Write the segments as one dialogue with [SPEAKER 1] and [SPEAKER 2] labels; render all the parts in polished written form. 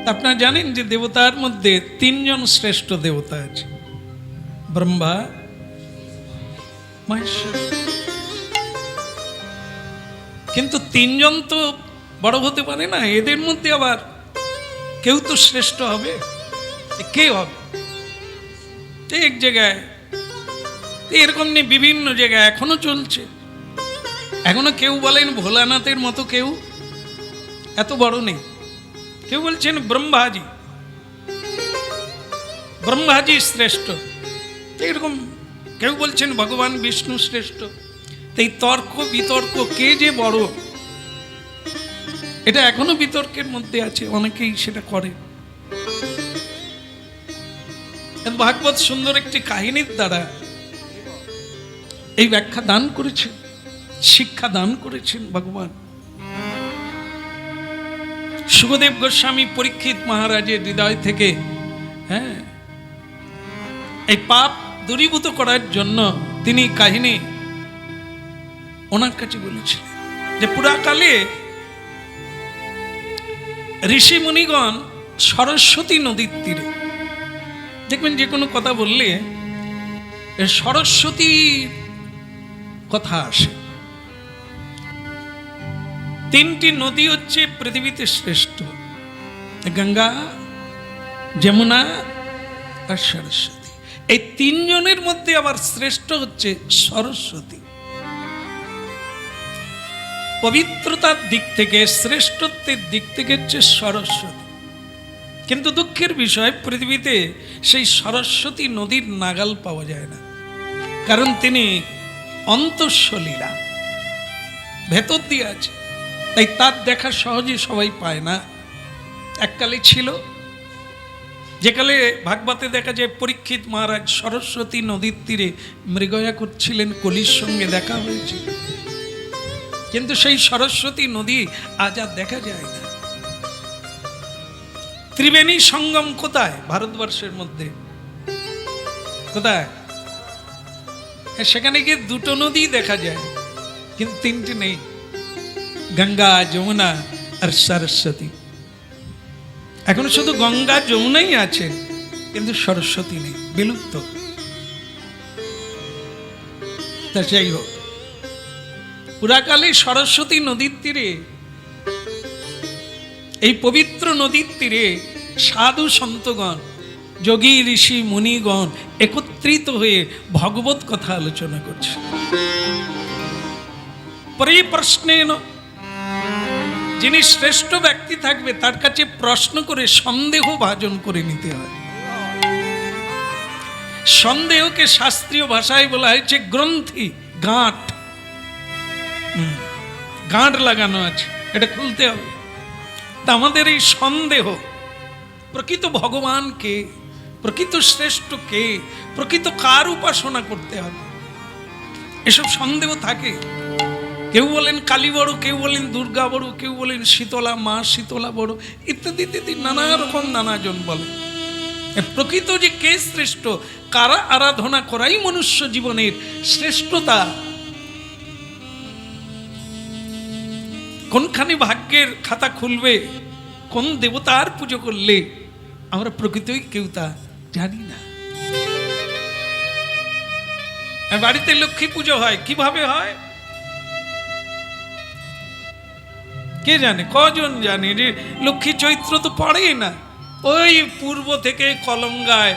[SPEAKER 1] আপনারা জানেন যে দেবতার মধ্যে তিনজন শ্রেষ্ঠ দেবতা আছে, ব্রহ্মা, মহেশ্বর। কিন্তু তিনজন তো বড় হতে পারে না, এদের মধ্যে আবার কেউ তো শ্রেষ্ঠ হবে। কে হবে? এক জায়গায় এরকম নেই, বিভিন্ন জায়গায় এখনো চলছে। এখনো কেউ বলেন ভোলানাথের মতো কেউ এত বড় নেই। কেউ বলছেন ব্রহ্মাজি, ব্রহ্মাজি শ্রেষ্ঠ। এরকম কেউ বলছেন ভগবান বিষ্ণু শ্রেষ্ঠ। এই তর্ক বিতর্ক কে যে বড়, এটা এখনো বিতর্কের মধ্যে আছে, অনেকেই সেটা করে। ভাগবত সুন্দর একটি কাহিনীর দ্বারা এই ব্যাখ্যা দান করেছেন, শিক্ষা দান করেছেন ভগবান। সুখদেব গোস্বামী পরীক্ষিত মহারাজের হৃদয় থেকে এই পাপ দূরীভূত করার জন্য তিনি কাহিনী ওনার কাছে বলেছিলেন যে পুরাকালে ঋষি মুনিগণ সরস্বতী নদীর তীরে, দেখবেন যে কোনো কথা বললে সরস্বতীর কথা আসে। তিনটি নদী হচ্ছে পৃথিবীতে শ্রেষ্ঠ, গঙ্গা, যমুনা আর সরস্বতী। এই তিনজনের মধ্যে আবার শ্রেষ্ঠ হচ্ছে সরস্বতী। পবিত্রতার দিক থেকে, শ্রেষ্ঠত্বের দিক থেকে হচ্ছে সরস্বতী। কিন্তু দুঃখের বিষয়, পৃথিবীতে সেই সরস্বতী নদীর নাগাল পাওয়া যায় না, কারণ তিনি অন্তঃসলীলা, ভেতর দিয়ে আছে, তাই তার দেখা সহজে সবাই পায় না। এককালে ছিল, যেকালে ভাগবতে দেখা যায় পরীক্ষিত মহারাজ সরস্বতী নদীর তীরে মৃগয়া করছিলেন, কলির সঙ্গে দেখা হয়েছে। কিন্তু সেই সরস্বতী নদী আজ আর দেখা যায় না। ত্রিবেণী সঙ্গম কোথায়? ভারতবর্ষের মধ্যে কোথায়? সেখানে গিয়ে দুটো নদী দেখা যায়, কিন্তু তিনটি নেই, গঙ্গা, যমুনা আর সরস্বতী। এখন শুধু গঙ্গা যমুনাই আছে, কিন্তু সরস্বতী নেই, বিলুপ্ত। তা যাই হোক, পুরাকালে সরস্বতী নদীর তীরে, এই পবিত্র নদীর তীরে সাধু সন্তগণ, যোগী ঋষি মুনিগণ একত্রিত হয়ে ভগবত কথা আলোচনা করছে। পরিপ্রশ্নেন, যিনি শ্রেষ্ঠ ব্যক্তি থাকবে তার কাছে প্রশ্ন করে সন্দেহ ভাজন করে নিতে হয়। সন্দেহকে শাস্ত্রীয় ভাষায় বলা হয়েছে গ্রন্থি, গাঁট। গাঁট লাগানো আছে, এটা খুলতে হবে। তা আমাদের এই সন্দেহ, প্রকৃত ভগবান কে, প্রকৃত শ্রেষ্ঠ কে, প্রকৃত কার উপাসনা করতে হবে, এসব সন্দেহ থাকে। কেউ বলেন কালী বড়, কেউ বলেন দুর্গা বড়, কেউ বলেন শীতলা মা, শীতলা বড়, ইত্যাদি ইত্যাদি নানা রকম নানাজন বলে। প্রকৃত যে কে শ্রেষ্ঠ, কারা আরাধনা করাই মনুষ্য জীবনের শ্রেষ্ঠতা, কোনখানে ভাগ্যের খাতা খুলবে, কোন দেবতার পুজো করলে, আমরা প্রকৃতই কেউ তা জানি না। বাড়িতে লক্ষ্মী পুজো হয়, কিভাবে হয় কে জানে? কজন জানে যে লক্ষ্মী চৈত্র তো পড়েই না। ওই পূর্ব থেকে কলঙ্গায়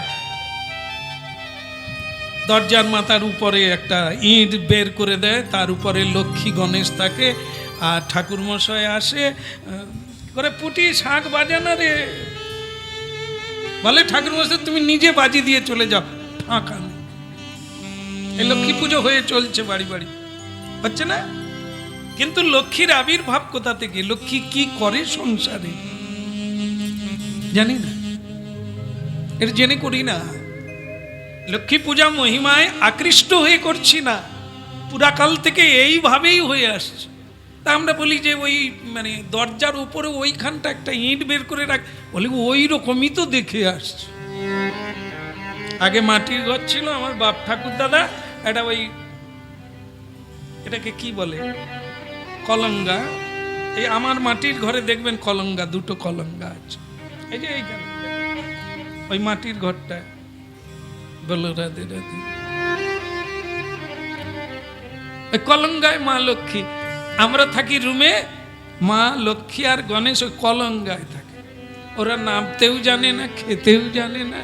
[SPEAKER 1] দরজার মাথার উপরে একটা ইট বের করে দেয়, তার উপরে লক্ষ্মী গণেশ থাকে, আর ঠাকুর মশাই আসে করে, পুটি শাঁখ বাজানা রে, বলে ঠাকুর মশাই তুমি নিজে বাজি দিয়ে চলে যাও, ফাঁকা নেই। এই লক্ষ্মী পুজো হয়ে চলছে বাড়ি বাড়ি, হচ্ছে না? কিন্তু লক্ষ্মীর আবির্ভাব কোথা থেকে, লক্ষ্মী কি করে সংসারে জানি না, এটা জেনে করি না। লক্ষ্মী পূজা মহিমায় আকৃষ্ট হয়ে করছি না, পুরাকাল থেকে এইভাবেই হয়ে আসছে। তা আমরা বলি যে ওই মানে দরজার উপরে ওইখানটা একটা ইট বের করে রাখ, বলি ওই রকমই তো দেখে আসছে। আগে মাটির ঘর ছিল, আমার বাপ ঠাকুর দাদা এটা ওই, এটাকে কি বলে, কলঙ্গা। এই আমার মাটির ঘরে দেখবেন কলঙ্গা, দুটো কলঙ্গা আছে। এই যে এইখানে ওই মাটির ঘরটা, বলো রাধে রাধে। কলঙ্গায় মা লক্ষ্মী, আমরা থাকি রুমে, মা লক্ষ্মী আর গণেশ ওই কলঙ্গায় থাকে। ওরা নামতেও জানে না, খেতেও জানে না,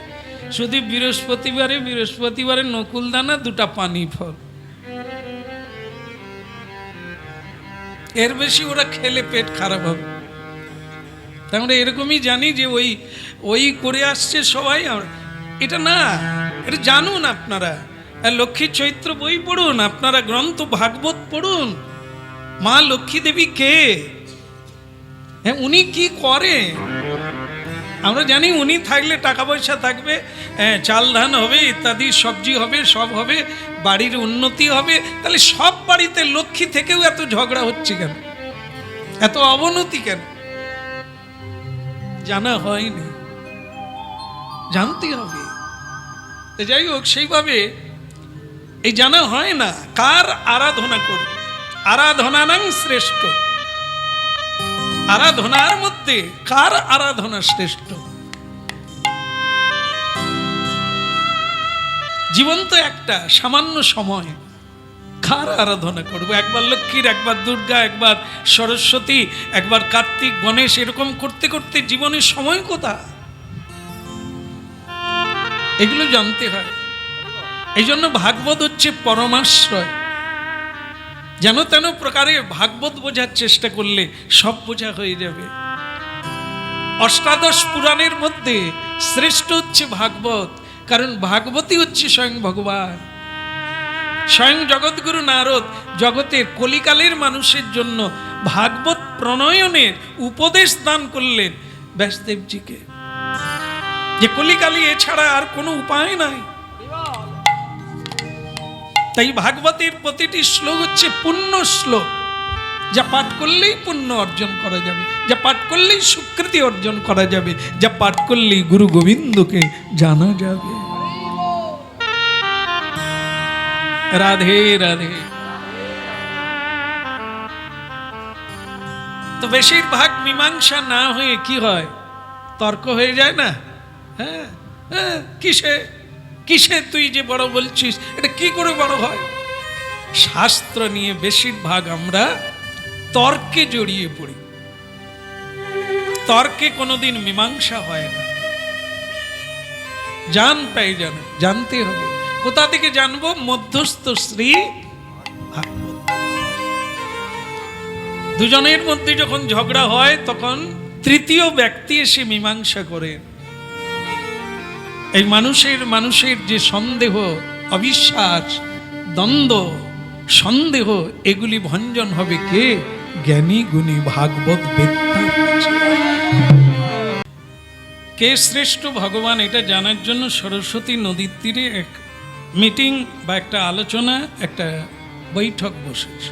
[SPEAKER 1] শুধু বৃহস্পতিবারে নকুল দানা, দুটা পানি ফল, এর বেশি ওরা খেলে পেট খারাপ হবে। আমরা এরকমই জানি যে ওই করে আসছে সবাই। এটা না, এটা জানুন আপনারা। লক্ষ্মী চৈত্র বই পড়ুন, আপনারা গ্রন্থ ভাগবত পড়ুন। মা লক্ষ্মী দেবী কে, উনি কি করে আমরা জানি। উনি থাকলে টাকা পয়সা থাকবে, চাল ধান হবে, ইত্যাদি সবজি হবে, সব হবে, বাড়ির উন্নতি হবে। তাহলে সব বাড়িতে লক্ষ্মী থেকেও এত ঝগড়া হচ্ছে কেন, এত অবনতি কেন? জানা হয়নি, জানতে হবে। যাই হোক, সেইভাবে এই জানা হয় না কার আরাধনা করব। আরাধনানাং শ্রেষ্ঠ, আরাধনার মধ্যে কার আরাধনা শ্রেষ্ঠ? জীবন তো একটা সামান্য সময়, কার আরাধনা করব? একবার লক্ষ্মীর, একবার দুর্গা, একবার সরস্বতী, একবার কার্তিক, গণেশ, এরকম করতে করতে জীবনের সময় কোথায়? এগুলো জানতে হয়। এই জন্য ভাগবত হচ্ছে পরমাশ্রয়। যেন তেন প্রকারে ভাগবত বোঝার চেষ্টা করলে সব বোঝা হয়ে যাবে। অষ্টাদশ পুরাণের মধ্যে শ্রেষ্ঠ হচ্ছে ভাগবত, কারণ ভাগবতী হচ্ছে স্বয়ং ভগবান। স্বয়ং জগৎগুরু নারদ জগতের কলিকালের মানুষের জন্য ভাগবত প্রণয়নের উপদেশ দান করলেন ব্যাসদেবজিকে, যে কলিকালে এছাড়া আর কোনো উপায় নাই। তাই ভাগবতের প্রতিটি শ্লোক হচ্ছে পুণ্য শ্লোক, যা পাঠ করলেই পুণ্য অর্জন করা যাবে, যা পাঠ করলেই স্বীকৃতি অর্জন করা যাবে, যা পাঠ করলেই গুরু গোবিন্দকে জানা যাবে। রাধে রাধে। তো বেশিরভাগ মীমাংসা না হয়ে কি হয়, তর্ক হয়ে যায় না। হ্যাঁ হ্যাঁ, কিসে কিসে তুই যে বড় বলছিস, এটা কি করে বড় হয়? শাস্ত্র নিয়ে বেশিরভাগ আমরা তর্কে জড়িয়ে পড়ি। তর্কে কোনোদিন মীমাংসা হয় না। জান পাই জানা, জানতে হবে। কোথা থেকে জানবো? মধ্যস্থ শ্রী ভাগবত। দুজনের মধ্যে যখন ঝগড়া হয়, তখন তৃতীয় ব্যক্তি এসে মীমাংসা করেন। এই মানুষের যে সন্দেহ, অবিশ্বাস, দ্বন্দ্ব, সন্দেহ, এগুলি ভঞ্জন হবে কে? জ্ঞানী গুণী ভাগবত বেত্তা। কে শ্রেষ্ঠ ভগবান, এটা জানার জন্য সরস্বতী নদীর তীরে এক মিটিং বা একটা আলোচনা, একটা বৈঠক বসেছে।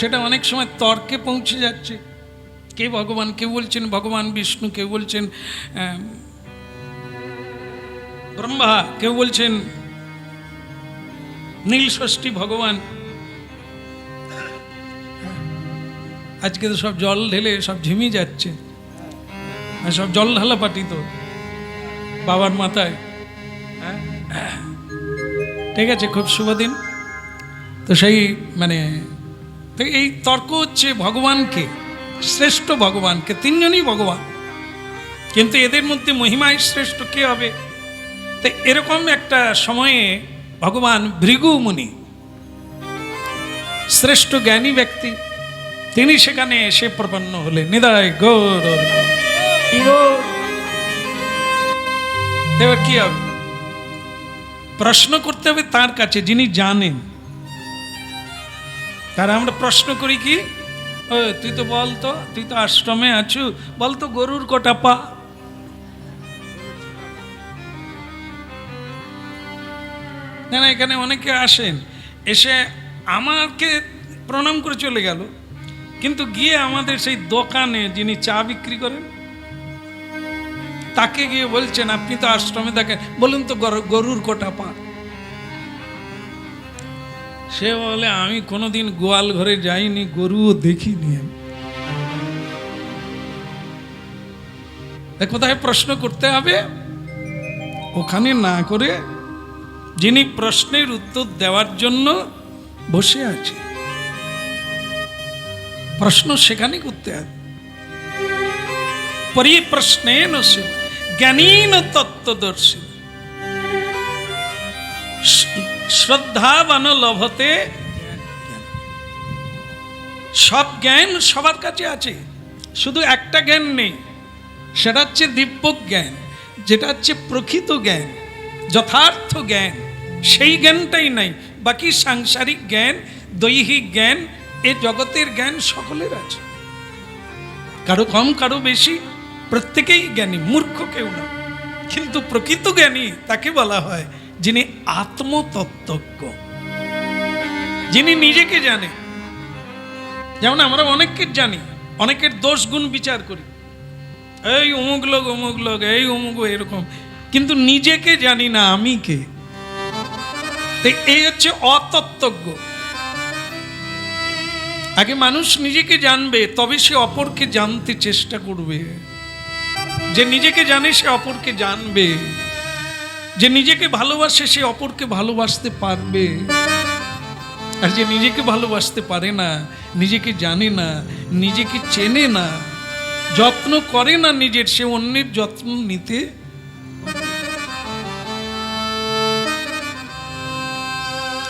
[SPEAKER 1] সেটা অনেক সময় তর্কে পৌঁছে যাচ্ছে। কে ভগবান? কেউ বলছেন ভগবান বিষ্ণু, কেউ বলছেন ব্রহ্মা, কেউ বলছেন নীলষষ্ঠী ভগবান। আজকে তো সব জল ঢেলে সব ঝিমিয়ে যাচ্ছে, সব জল ঢালা পাটি তো বাবার মাথায়। ঠিক আছে, খুব শুভ দিন। তো সেই এই তর্ক হচ্ছে ভগবানকে, শ্রেষ্ঠ ভগবানকে। তিনজনই ভগবান, কিন্তু এদের মধ্যে মহিমায় শ্রেষ্ঠ কে হবে? তো এরকম একটা সময়ে ভগবান ভৃগু মুনি, শ্রেষ্ঠ জ্ঞানী ব্যক্তি, তিনি সেখানে এসে প্রপন্ন হলেন। নিদায় গৌর। এবার কি হবে? প্রশ্ন করতে হবে তার কাছে, যিনি জানেন। তারা আমরা প্রশ্ন করি কি, তুই তো বলতো, তুই তো আশ্রমে আছু, বলতো গরুর কটা পা? না, এখানে অনেকে আসেন, এসে আমাকে প্রণাম করে চলে গেল, কিন্তু গিয়ে আমাদের সেই দোকানে যিনি চা বিক্রি করেন তাকে গিয়ে বলছেন, আপনি তো আশ্রমে দেখেন, বলুন তো গরুর কটা পা? সে বলে, আমি কোনোদিন গোয়াল ঘরে যাইনি, গরুও দেখিনি। কোথায় প্রশ্ন করতে হবে? ওখানে না করে যিনি প্রশ্নের উত্তর দেওয়ার জন্য বসে আছে, প্রশ্ন সেখানে করতে হবে। পরিপ্রশ্নেন জ্ঞানীন তত্ত্বদর্শী শ্রদ্ধাবান লভতে। সব জ্ঞান সবার কাছে আছে, শুধু একটা জ্ঞান নেই, সেটা হচ্ছে দিব্য জ্ঞান, যেটা হচ্ছে প্রকৃত জ্ঞান, যথার্থ জ্ঞান। সেই জ্ঞানটাই নাই। বাকি সাংসারিক জ্ঞান, দৈহিক জ্ঞান, এ জগতের জ্ঞান সকলের আছে, কারো কম কারো বেশি, প্রত্যেকেই জ্ঞানী, মূর্খ কেউ না। কিন্তু প্রকৃত জ্ঞানী তাকে বলা হয় যিনি আত্মতত্ত্বজ্ঞ, যিনি নিজেকে জানে। যেমন আমরা অনেককে জানি, অনেকের দোষ গুণ বিচার করি, এই অমুক লোক, এই অমুক এরকম, কিন্তু নিজেকে জানি না আমি কে। এই হচ্ছে অতত্ত্বজ্ঞ। আগে মানুষ নিজেকে জানবে, তবে সে অপরকে জানতে চেষ্টা করবে। যে নিজেকে জানে সে অপরকে জানবে, যে নিজেকে ভালোবাসে সে অপরকে ভালোবাসতে পারবে। আর যে নিজেকে ভালোবাসতে পারে না, নিজেকে জানে না, নিজেকে চেনে না, যত্ন করে না নিজের, সে অন্যের যত্ন নিতে।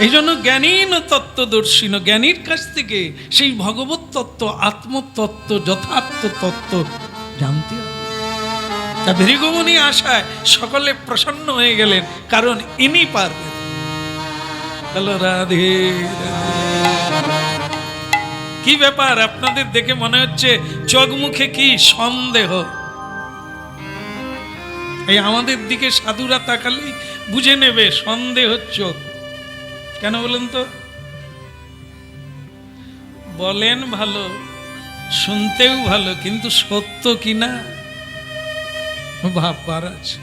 [SPEAKER 1] এই জন্য জ্ঞানীন তত্ত্বদর্শীন, জ্ঞানীর কাছ থেকে সেই ভগবত তত্ত্ব, আত্মতত্ত্ব, যথার্থ তত্ত্ব জানতে হবে। তা ভৃগুমুনি আশায় সকলে প্রসন্ন হয়ে গেলেন, কারণ ইনি পারবেন। হ্যালো, রাধে। কি ব্যাপার আপনাদের দেখে মনে হচ্ছে চোখ মুখে কি সন্দেহ? এই আমাদের দিকে সাধুরা তাকালেই বুঝে নেবে সন্দেহ চোখ। কেন বলেন তো? বলেন ভালো, শুনতেও ভালো, কিন্তু সত্য কিনা ভাববার আছে।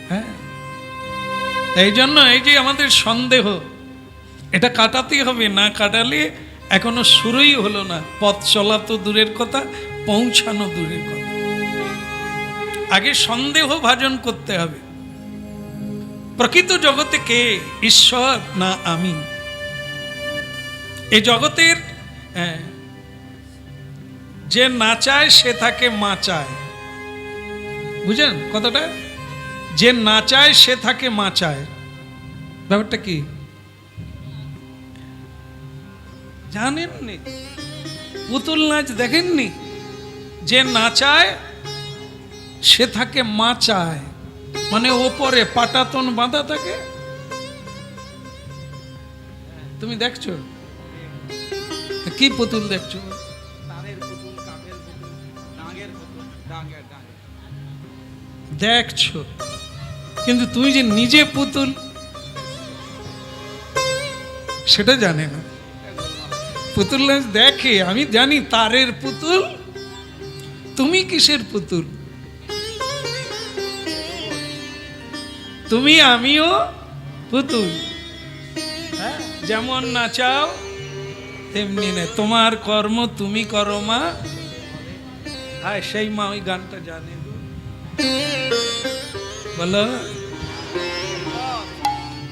[SPEAKER 1] হ্যাঁ, এই জন্য এই যে আমাদের সন্দেহ, এটা কাটাতে হবে, না কাটালে এখনো শুরুই হলো না। পথ চলা তো দূরের কথা, পৌঁছানো দূরের কথা। আগে সন্দেহ ভাজন করতে হবে। প্রকৃত জগতে কে? ঈশ্বর না আমি? এই জগতের যে না চায় সে থাকে মা চায়। বুঝেন কথাটা? যে না চায় সে থাকে মা চায়। ব্যাপারটা কি জানেননি? পুতুল নাচ দেখেননি? যে না চায় সে থাকে মা চায়, মানে ওপরে পাটাতন বাঁধা থাকে। তুমি দেখছো কি পুতুল দেখছো? দেখছো, কিন্তু তুমি যে নিজে পুতুল সেটা জানে না। পুতুল নাচ দেখে, আমি জানি তারের পুতুল, তুমি কিসের পুতুল? তুমি আমিও পুতুল। যেমন নাচাও তেমনি না, তোমার কর্ম তুমি করো মা। হ্যাঁ, সেই মা ওই গানটা জানে, বলো।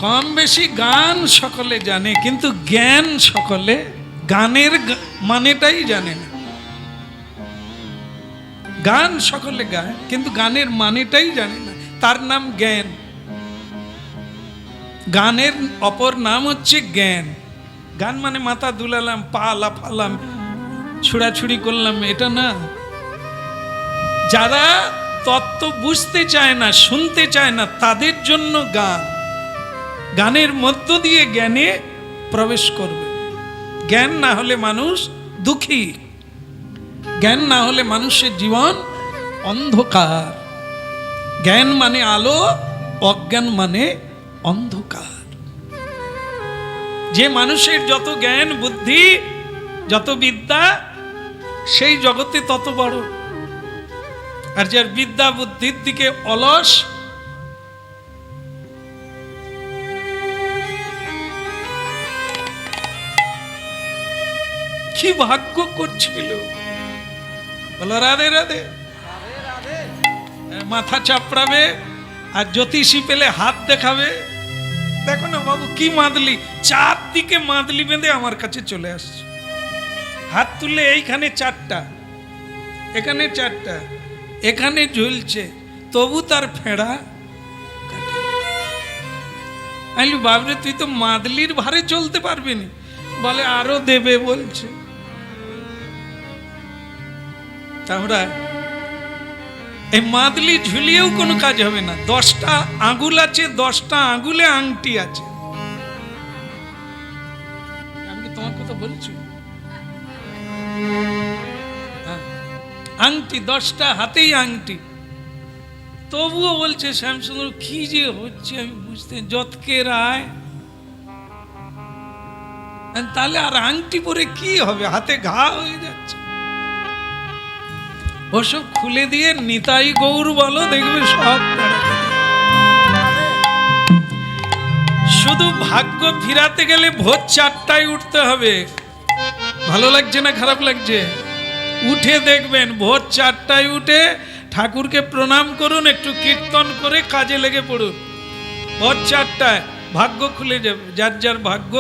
[SPEAKER 1] কম বেশি গান সকলে জানে, কিন্তু জ্ঞান সকলে, গানের মানেটাই জানে না। গান সকলে গায়, কিন্তু গানের মানেটাই জানে না। তার নাম জ্ঞান। গানের অপর নাম হচ্ছে জ্ঞান। গান মানে মাথা দুলালাম, পা লাফালাম, ছুড়াছুড়ি করলাম, এটা না। যারা তত্ত্ব বুঝতে চায় না, শুনতে চায় না, তাদের জন্য গান। গানের মধ্য দিয়ে জ্ঞানে প্রবেশ করবে। জ্ঞান না হলে মানুষ দুঃখী, জ্ঞান না হলে মানুষের জীবন অন্ধকার। জ্ঞান মানে আলো, অজ্ঞান মানে অন্ধকার। যে মানুষের যত জ্ঞান বুদ্ধি, যত বিদ্যা, সেই জগতে তত বড়। আর যার বিদ্যা বুদ্ধির দিকে অলস, কি ভাগ্য করছিল। বলো রাধে রাধে। মাথা চাপড়াবে, আর জ্যোতিষী পেলে হাত দেখাবে। দেখো না বাবু কি মাদলি, চারদিকে মাদলি বেঁধে আমার কাছে চলে আসছে। হাত তুললে এইখানে চারটা, এখানে চারটা, এখানে ঝুলছে, তবু তার ফেড়া কাটে। আমি বলি, বাবরে তুই তো মাদলির ভারে চলতে পারবি না। বলে আরো দেবে বলছে। আমরা এই মাদলি ঝুলিয়েও কোনো কাজ হবে না। 10টা আঙ্গুল আছে, 10টা আঙ্গুলে আংটি আছে। আমি কি তোমার কথা বলছি? আংটি 10টা হাতেই আংটি, তবুও বলছে শ্যামসুন্দর কি যে হচ্ছে আমি বুঝতে, যতকে রায়। তাহলে আর আংটি পরে কি হবে, হাতে ঘা হয়ে যাচ্ছে। ওসব খুলে দিয়ে নিতাই গৌর বলো, দেখবে সব। শুধু ভাগ্য ফিরাতে গেলে ভোর 4টায় উঠতে হবে। ভালো লাগছে না খারাপ লাগছে? উঠে দেখবেন, ভোর 4টায় উঠে ঠাকুরকে প্রণাম করুন, একটু কীর্তন করে কাজে লেগে পড়ুন। ভোর 4টায় ভাগ্য খুলে যাবে। যার যার ভাগ্য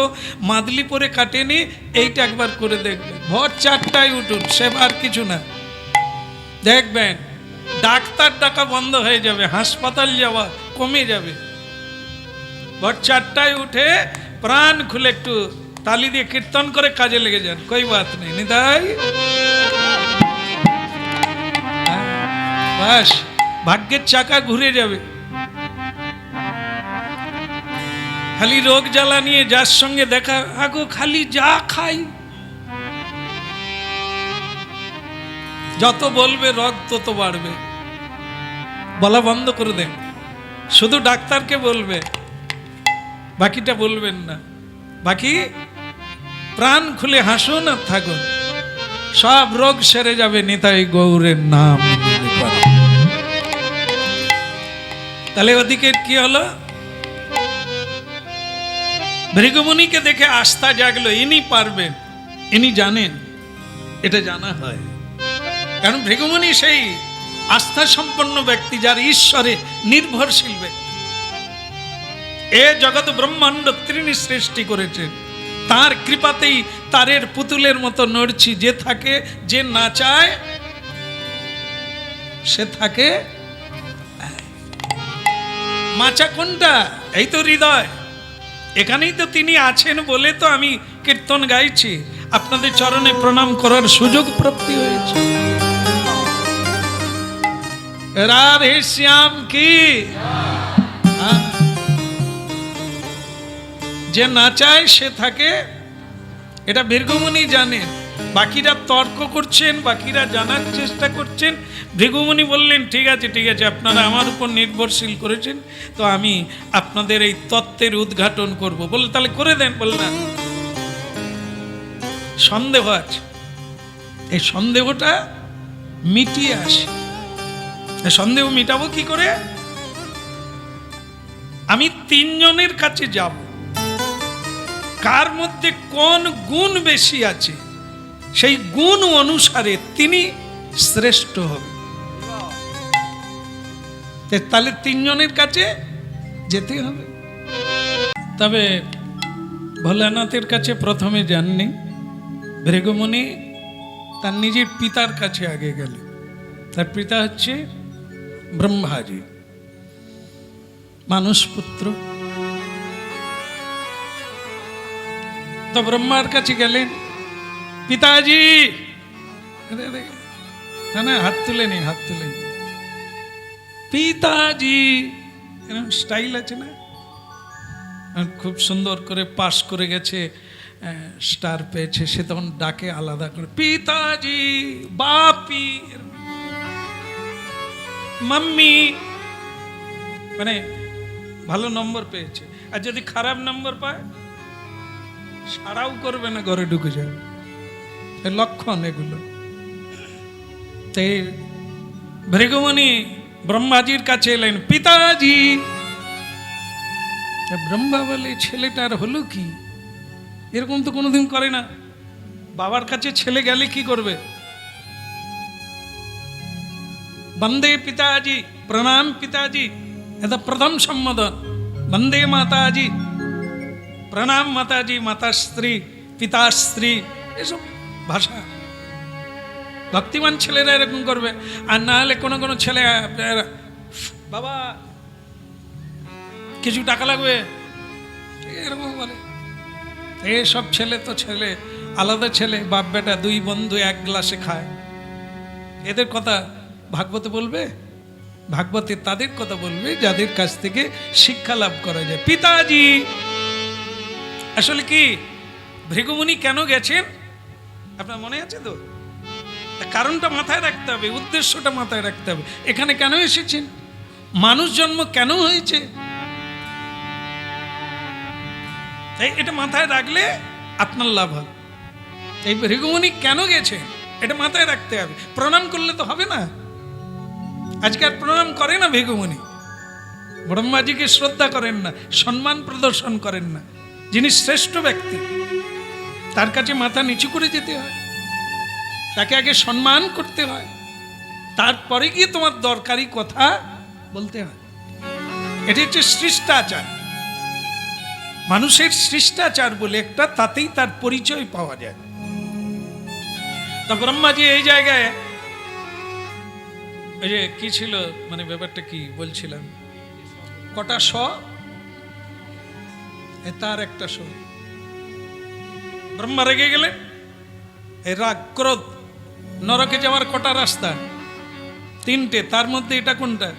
[SPEAKER 1] মাদলি পরে কাটেনি, এইটা একবার করে দেখবেন। ভোর 4টায় উঠুন, সেবার কিছু না। দেখবেন ডাক্তার ডাকা বন্ধ হয়ে যাবে, হাসপাতাল যাওয়া কমে যাবে। ভোর 4টায় উঠে প্রাণ খুলে একটু তালি দিয়ে কীর্তন করে কাজে লেগে যান, কই বাত নেই। নিতাই বাস, ভাগ্যের চাকা ঘুরে যাবে। খালি রোগ জ্বালা নিয়ে যার সঙ্গে দেখা, আগো খালি যা খাই, যত বলবে রোগ তত বাড়বে। বলা বন্ধ করে দেন, শুধু ডাক্তারকে বলবে, বাকিটা বলবেন না। বাকি প্রাণ খুলে হাসুন আর থাকুন, সব রোগ সেরে যাবে নিতাই গৌরের নাম নিলে পরে। তাহলে ওদিকে কি হলো? ভৃগুমুনিকে দেখে আস্থা জাগলো, ইনি পারবেন, ইনি জানেন। এটা জানা হয় কারণ ভৃগুমুনি সেই আস্থা সম্পন্ন ব্যক্তি, যার ঈশ্বরে নির্ভরশীল ব্যক্তি। এ জগৎ ব্রহ্মাণ্ড তিনি সৃষ্টি করেছেন, তার কৃপাতেই তারের পুতুলের মতো নড়ছি। যে থাকে, যে না চায় সে থাকে। মাচা কোনটা? এই তো হৃদয়। এখানেই তো তিনি আছেন বলে তো আমি কীর্তন গাইছি, আপনাদের চরণে প্রণাম করার সুযোগ প্রাপ্তি হয়েছে। রাধে শ্যাম কি। যে না চায় সে থাকে, এটা ভৃগুমুনি জানেন। বাকিরা তর্ক করছেন, বাকিরা জানার চেষ্টা করছেন। ভৃগুমুনি বললেন, ঠিক আছে ঠিক আছে, আপনারা আমার উপর নির্ভরশীল করেছেন, তো আমি আপনাদের এই তত্ত্বের উদ্ঘাটন করব। বলে তাহলে করে দেন। বললেন সন্দেহ আছে, এই সন্দেহটা মিটিয়ে আসে। সন্দেহ মিটাবো কি করে? আমি 3 জনের কাছে যাব, কার মধ্যে কোন গুণ বেশি আছে, সেই গুণ অনুসারে তিনি শ্রেষ্ঠ হবে। তাহলে 3 জনের কাছে যেতে হবে। তবে ভোলানাথের কাছে প্রথমে যাননি, ভৃগুমুনি তার নিজের পিতার কাছে আগে গেলেন। তার পিতা হচ্ছে ব্রহ্মাজি, মানুষ পুত্র। তো ব্রহ্মার কাছে গেলেন, পিতাজি। না হাত তুলে নি, হাত তুলে নি। পিতাজি, এরকম স্টাইল আছে না? খুব সুন্দর করে পাস করে গেছে, স্টার পেয়েছে, সে তখন ডাকে আলাদা করে, পিতাজি, বাপি, মাম্মি। মানে ভালো নম্বর পেয়েছে। আর যদি খারাপ নম্বর পায়, সারাও করবে না, ঘরে ঢুকে যাবে। লক্ষণ এগুলো। তাই ভৃগুমুনি ব্রহ্মাজির কাছে এলেন, পিতাজি। ব্রহ্মা বলে, ছেলেটার হলো কি? এরকম তো কোনোদিন করে না। বাবার কাছে ছেলে গেলে কি করবে? বন্দে পিতাজি। প্রণাম পিতাজি, এটা প্রথম সম্বোধন। বন্দে মাতাজি, প্রণাম মাতাজি, মাতাশ্রী, পিতাশ্রী, এসব ভাষা ভক্তিমান ছেলেরা এরকম করবে। আর না হলে কোনো কোনো ছেলে, বাবা কিছু টাকা লাগবে, এরকম বলে। এসব ছেলে তো ছেলে, আলাদা ছেলে, বাপ বেটা দুই বন্ধু এক গ্লাসে খায়। এদের কথা ভাগবতে বলবে? ভাগবতে তাদের কথা বলবে যাদের কাছ থেকে শিক্ষা লাভ করা যায়। পিতাজি আসলে কি, ভৃগুমুনি কেন গেছেন আপনার মনে আছে তো? কারণটা মাথায় রাখতে হবে, উদ্দেশ্যটা মাথায় রাখতে হবে। এখানে কেন এসেছেন, মানুষ জন্ম কেন হয়েছে, এটা মাথায় রাখলে আপনার লাভ হবে। এই ভৃগুমুনি কেন গেছে এটা মাথায় রাখতে হবে। প্রণাম করলে তো হবে না। আজকাল প্রণাম করে না ভৃগুমুনি, ব্রহ্মাজিকে শ্রদ্ধা করেন না, সম্মান প্রদর্শন করেন না। যিনি শ্রেষ্ঠ ব্যক্তি তার কাছে মাথা নিচু করে যেতে হয়, তাকে আগে সম্মান করতে হয়, তারপরে গিয়ে তোমার দরকারি কথা বলতে হয়। এটি হচ্ছে শিষ্টাচার। মানুষের শিষ্টাচার বলে একটা, তাতেই তার পরিচয় পাওয়া যায়। তা ব্রহ্মাজি এই জায়গায়, ওই যে কি ছিল মানে ব্যাপারটা কি বলছিলাম, কটা শ, তার একটা শ। ব্রহ্মা রেগে গেলেন, এই রাগ ক্রোধ। নরকে যাওয়ার কটা রাস্তা? তিনটে, তার মধ্যে এটা কোনটা?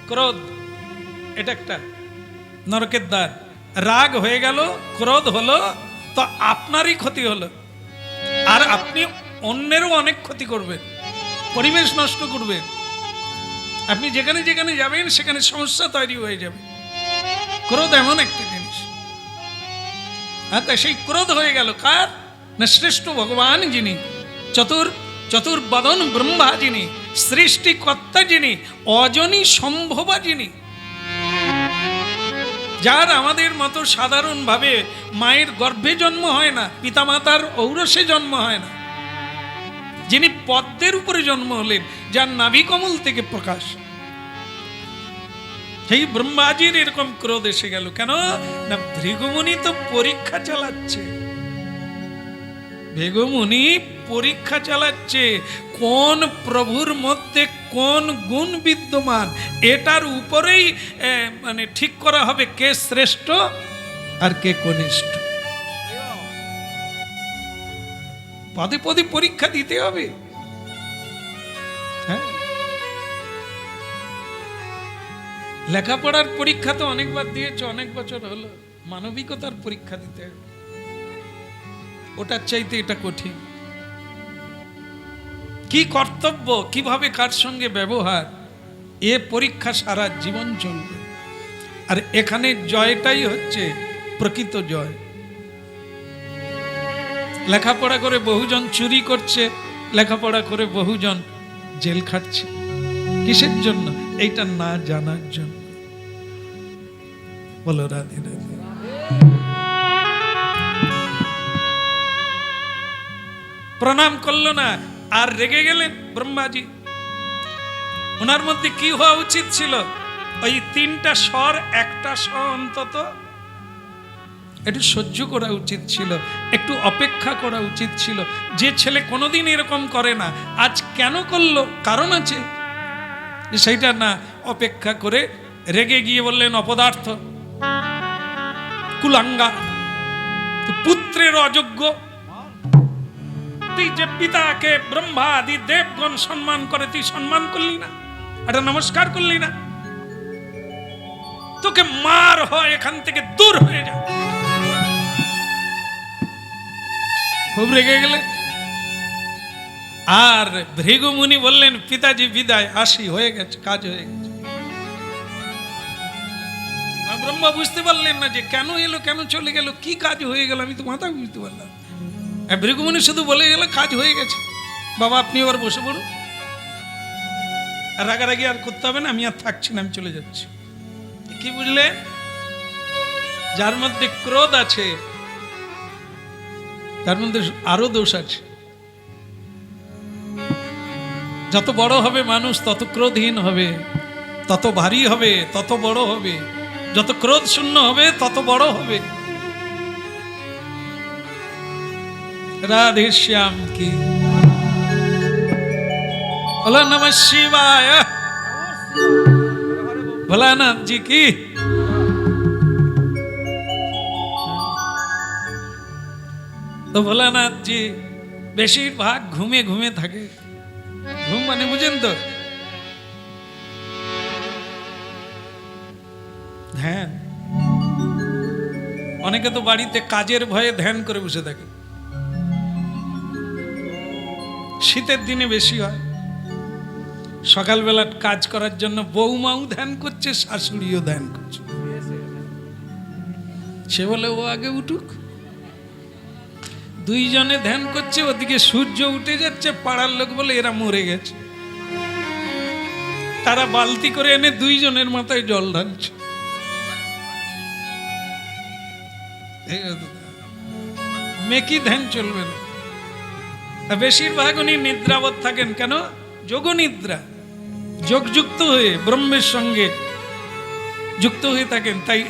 [SPEAKER 1] ক্রোধ, এটা একটা নরকের দ্বার। রাগ হয়ে গেল, ক্রোধ হলো, তো আপনারই ক্ষতি হলো, আর আপনি অন্যেরও অনেক ক্ষতি করবেন, পরিবেশ নষ্ট করবেন। আপনি যেখানে যেখানে যাবেন সেখানে সমস্যা তৈরি হয়ে যাবে। ক্রোধ এমন একটা জিনিস। সেই ক্রোধ হয়ে গেল কার না? শ্রেষ্ঠ ভগবান যিনি, চতুর্বদন ব্রহ্মা যিনি, সৃষ্টিকর্তা যিনি, অজনী সম্ভবা যিনি, যার আমাদের মতো সাধারণভাবে মায়ের গর্ভে জন্ম হয় না, পিতামাতার ঔরসে জন্ম হয় না, যিনি পদ্মের উপরে জন্ম হলেন, যার নাভি কমল থেকে প্রকাশ, সেই ব্রহ্মাজির এরকম ক্রোধ এসে গেল। কেন না? ভৃগুমুনি তো পরীক্ষা চালাচ্ছে। ভৃগুমুনি পরীক্ষা চালাচ্ছে কোন প্রভুর মধ্যে কোন গুণ বিদ্যমান, এটার উপরেই মানে ঠিক করা হবে কে শ্রেষ্ঠ আর কে কনিষ্ঠ। পদে পদে পরীক্ষা দিতে হবে। হ্যাঁ, লেখাপড়ার পরীক্ষা তো অনেকবার দিয়েছে, অনেক বছর হলো। মানবিকতার পরীক্ষা দিতে হবে, ওটার চাইতে এটা কঠিন। কি কর্তব্য, কিভাবে কার সঙ্গে ব্যবহার, এ পরীক্ষা সারা জীবন চলবে। আর এখানে জয়টাই হচ্ছে প্রকৃত জয়। লেখাপড়া করে বহুজন চুরি করছে, লেখাপড়া করে বহুজন জেল খাটছে। কিসের জন্য? এইটা না জানার জন্য। বলো রাধে রাধে। প্রণাম করলো না, আর রেগে গেলেন ব্রহ্মাজি। ওনার মধ্যে কি হওয়া উচিত ছিল? ওই তিনটা স্বর, একটা স্বর অন্তত একটু সহ্য করা উচিত ছিল, একটু অপেক্ষা করা উচিত ছিল। যে ছেলে কোনোদিন এরকম করে না, আজ কেন করলো? কারণ আছে। সেইটা না, অপেক্ষা করে রেগে গিয়ে বললেন অপদার্থ, কুলাঙ্গা, পুত্রের অযোগ্য। তুই যে পিতাকে ব্রহ্মা আদি দেবগণ সম্মান করে, তুই সম্মান করলি না, এটা নমস্কার করলি না। তোকে মার হয়, এখান থেকে দূর হয়ে যা। খুব রেগে গেলে। আর ভৃগুমুনি বললেন পিতাজি বিদায়, আসি, হয়ে গেছে, কাজ হয়ে গেছে। ব্রহ্মা বুঝতে পারলেন না যে কেন এলো, কেন চলে গেল, কি কাজ হয়ে গেল, আমি তো মাথা বুঝতে পারলাম। ভৃগুমুনি শুধু বলে গেল কাজ হয়ে গেছে, বাবা আপনি এবার বসে পড়ুন, রাগারাগি আর করতে হবে না, আমি আর থাকছি না, আমি চলে যাচ্ছি। কি বুঝলে? যার মধ্যে ক্রোধ আছে তার মধ্যে আরো দোষ আছে। যত বড় হবে মানুষ তত ক্রোধহীন হবে, তত ভারী হবে, তত বড় হবে। যত ক্রোধ শূন্য হবে তত বড় হবে। রাধে শ্যাম কি बोलो नमः शिवाय। भोलानाथ जी की। তো ভোলানাথ জি বেশিরভাগ ঘুমে ঘুমে থাকে। ঘুম মানে বুঝেন তো, ধ্যান। অনেকে তো বাড়িতে কাজের ভয়ে ধ্যান করে বসে থাকে। শীতের দিনে বেশি হয়। সকালবেলা কাজ করার জন্য বৌমাও ধ্যান করছে, শাশুড়িও ধ্যান করছে। সে বলে ও আগে উঠুক। দুইজনে ধ্যান করছে, ওদিকে সূর্য উঠে যাচ্ছে। পাড়ার লোক বলে এরা মরে গেছে। তারা বালতি করে এনে দুইজনের মাথায় জল ঢালছে। মেকি ধ্যান চলবে না। বেশিরভাগ উনি নিদ্রাবৎ থাকেন। কেন? যোগ নিদ্রা, যোগযুক্ত হয়ে ব্রহ্মের সঙ্গে যুক্ত হয়ে থাকেন। তাই